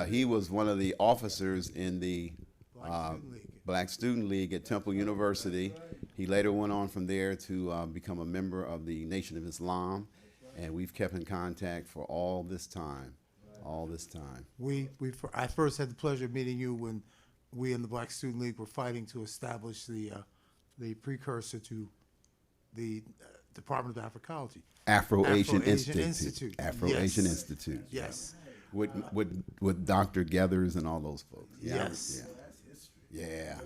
He was one of the officers in the Black Student League at Temple University. He later went on from there to become a member of the Nation of Islam, and we've kept in contact for all this time. All this time. I first had the pleasure of meeting you when we in the Black Student League were fighting to establish the precursor to the Department of Africology. Afro-Asian Afro-Asian Institute. Institute. Afro-Asian Yes. Institute. Yes. With Dr. Gethers and all those folks. Yeah. Yes. Yeah.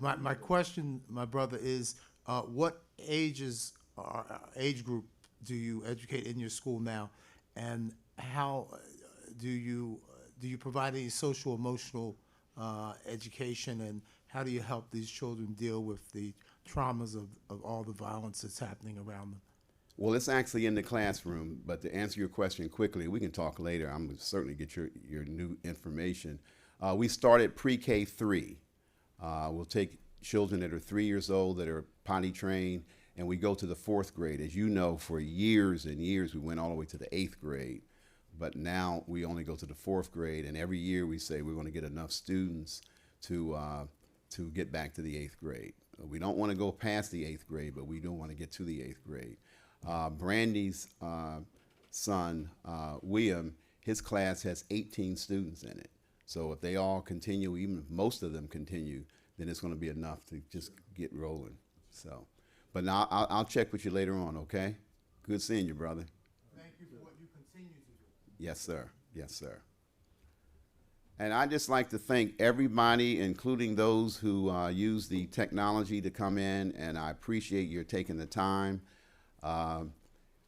My question, my brother, is what age group do you educate in your school now, and how do you provide any social emotional education, and how do you help these children deal with the traumas of all the violence that's happening around them? Well, it's actually in the classroom, but to answer your question quickly, we can talk later. I'm going to certainly get your new information. We started pre-K 3. We'll take children that are 3 years old that are potty trained, and we go to the 4th grade. As you know, for years and years, we went all the way to the 8th grade. But now we only go to the 4th grade, and every year we say we're going to get enough students to get back to the 8th grade. We don't want to go past the 8th grade, but we do want to get to the 8th grade. Brandy's son, William, his class has 18 students in it. So if they all continue, even if most of them continue, then it's going to be enough to just get rolling. So, but now I'll check with you later on, okay? Good seeing you, brother. Thank you for what you continue to do. Yes, sir. Yes, sir. And I'd just like to thank everybody, including those who use the technology to come in, and I appreciate your taking the time.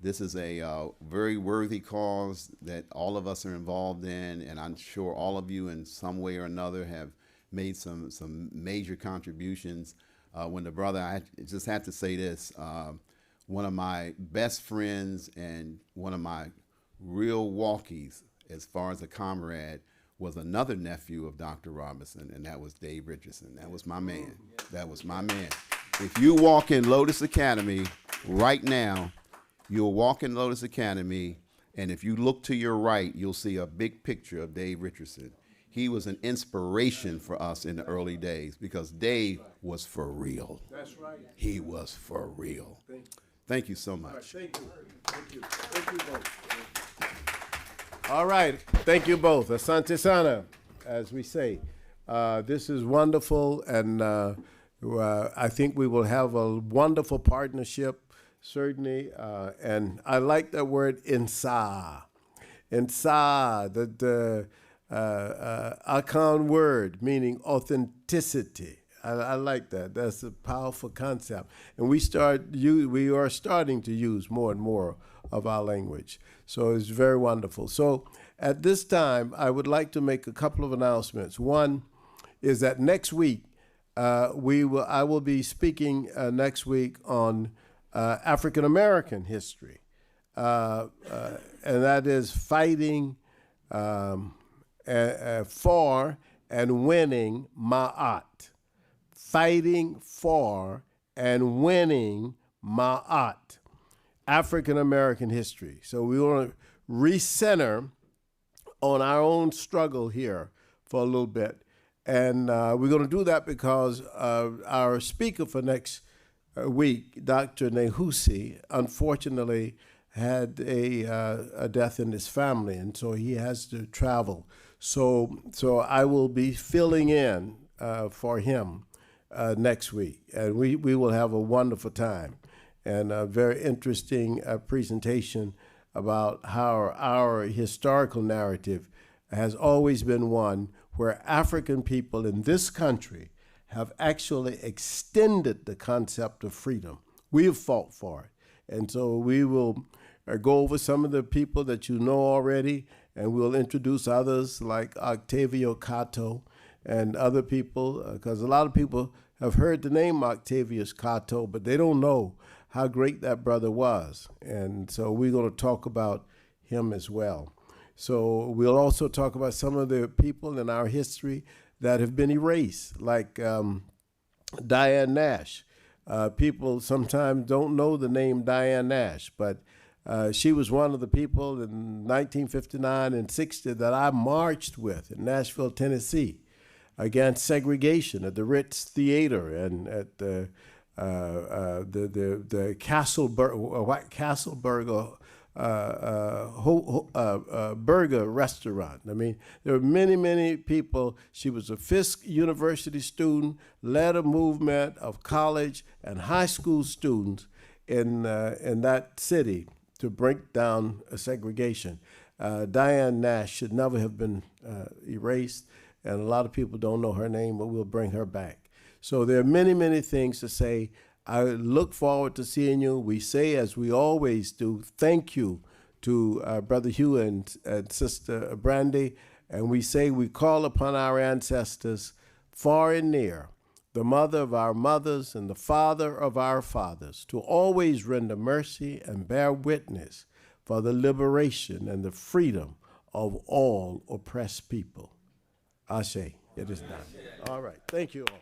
This is a very worthy cause that all of us are involved in, and I'm sure all of you in some way or another have made some major contributions. When the brother, I just have to say this, one of my best friends and one of my real walkies as far as a comrade was another nephew of Dr. Robinson, and that was Dave Richardson. That was my man. That was my man. If you walk in Lotus Academy right now, you'll walk in Lotus Academy, and if you look to your right, you'll see a big picture of Dave Richardson. He was an inspiration for us in the early days because Dave was for real. That's right. He was for real. Thank you so much. Thank you. Thank you. Thank you both. All right. Thank you both. Asante sana, as we say. This is wonderful, and I think we will have a wonderful partnership, certainly. And I like that word, insa. Insa, the Akan word, meaning authenticity. I like that. That's a powerful concept. And we are starting to use more and more of our language. So it's very wonderful. So at this time, I would like to make a couple of announcements. One is that next week, I will be speaking next week on African American history. and that is fighting for and winning Ma'at. Fighting for and winning Ma'at, African American history. So we want to recenter on our own struggle here for a little bit. And we're going to do that because our speaker for next week, Dr. Nehusi, unfortunately had a death in his family, and so he has to travel. So I will be filling in for him next week, and we will have a wonderful time and a very interesting presentation about how our historical narrative has always been one where African people in this country have actually extended the concept of freedom. We have fought for it. And so we will go over some of the people that you know already, and we'll introduce others like Octavio Cato and other people, because a lot of people have heard the name Octavius Cato, but they don't know how great that brother was. And so we're going to talk about him as well. So we'll also talk about some of the people in our history that have been erased, like Diane Nash. People sometimes don't know the name Diane Nash, but she was one of the people in 1959 and 60 that I marched with in Nashville, Tennessee, against segregation at the Ritz Theater and at the Castleberg burger restaurant. I mean, there were many, many people. She was a Fisk University student, led a movement of college and high school students in that city to break down segregation. Diane Nash should never have been erased, and a lot of people don't know her name, but we'll bring her back. So there are many, many things to say. I look forward to seeing you. We say, as we always do, thank you to Brother Hugh and Sister Brandy, and we say we call upon our ancestors far and near, the mother of our mothers and the father of our fathers, to always render mercy and bear witness for the liberation and the freedom of all oppressed people. Ashe, it is done. All right, thank you all.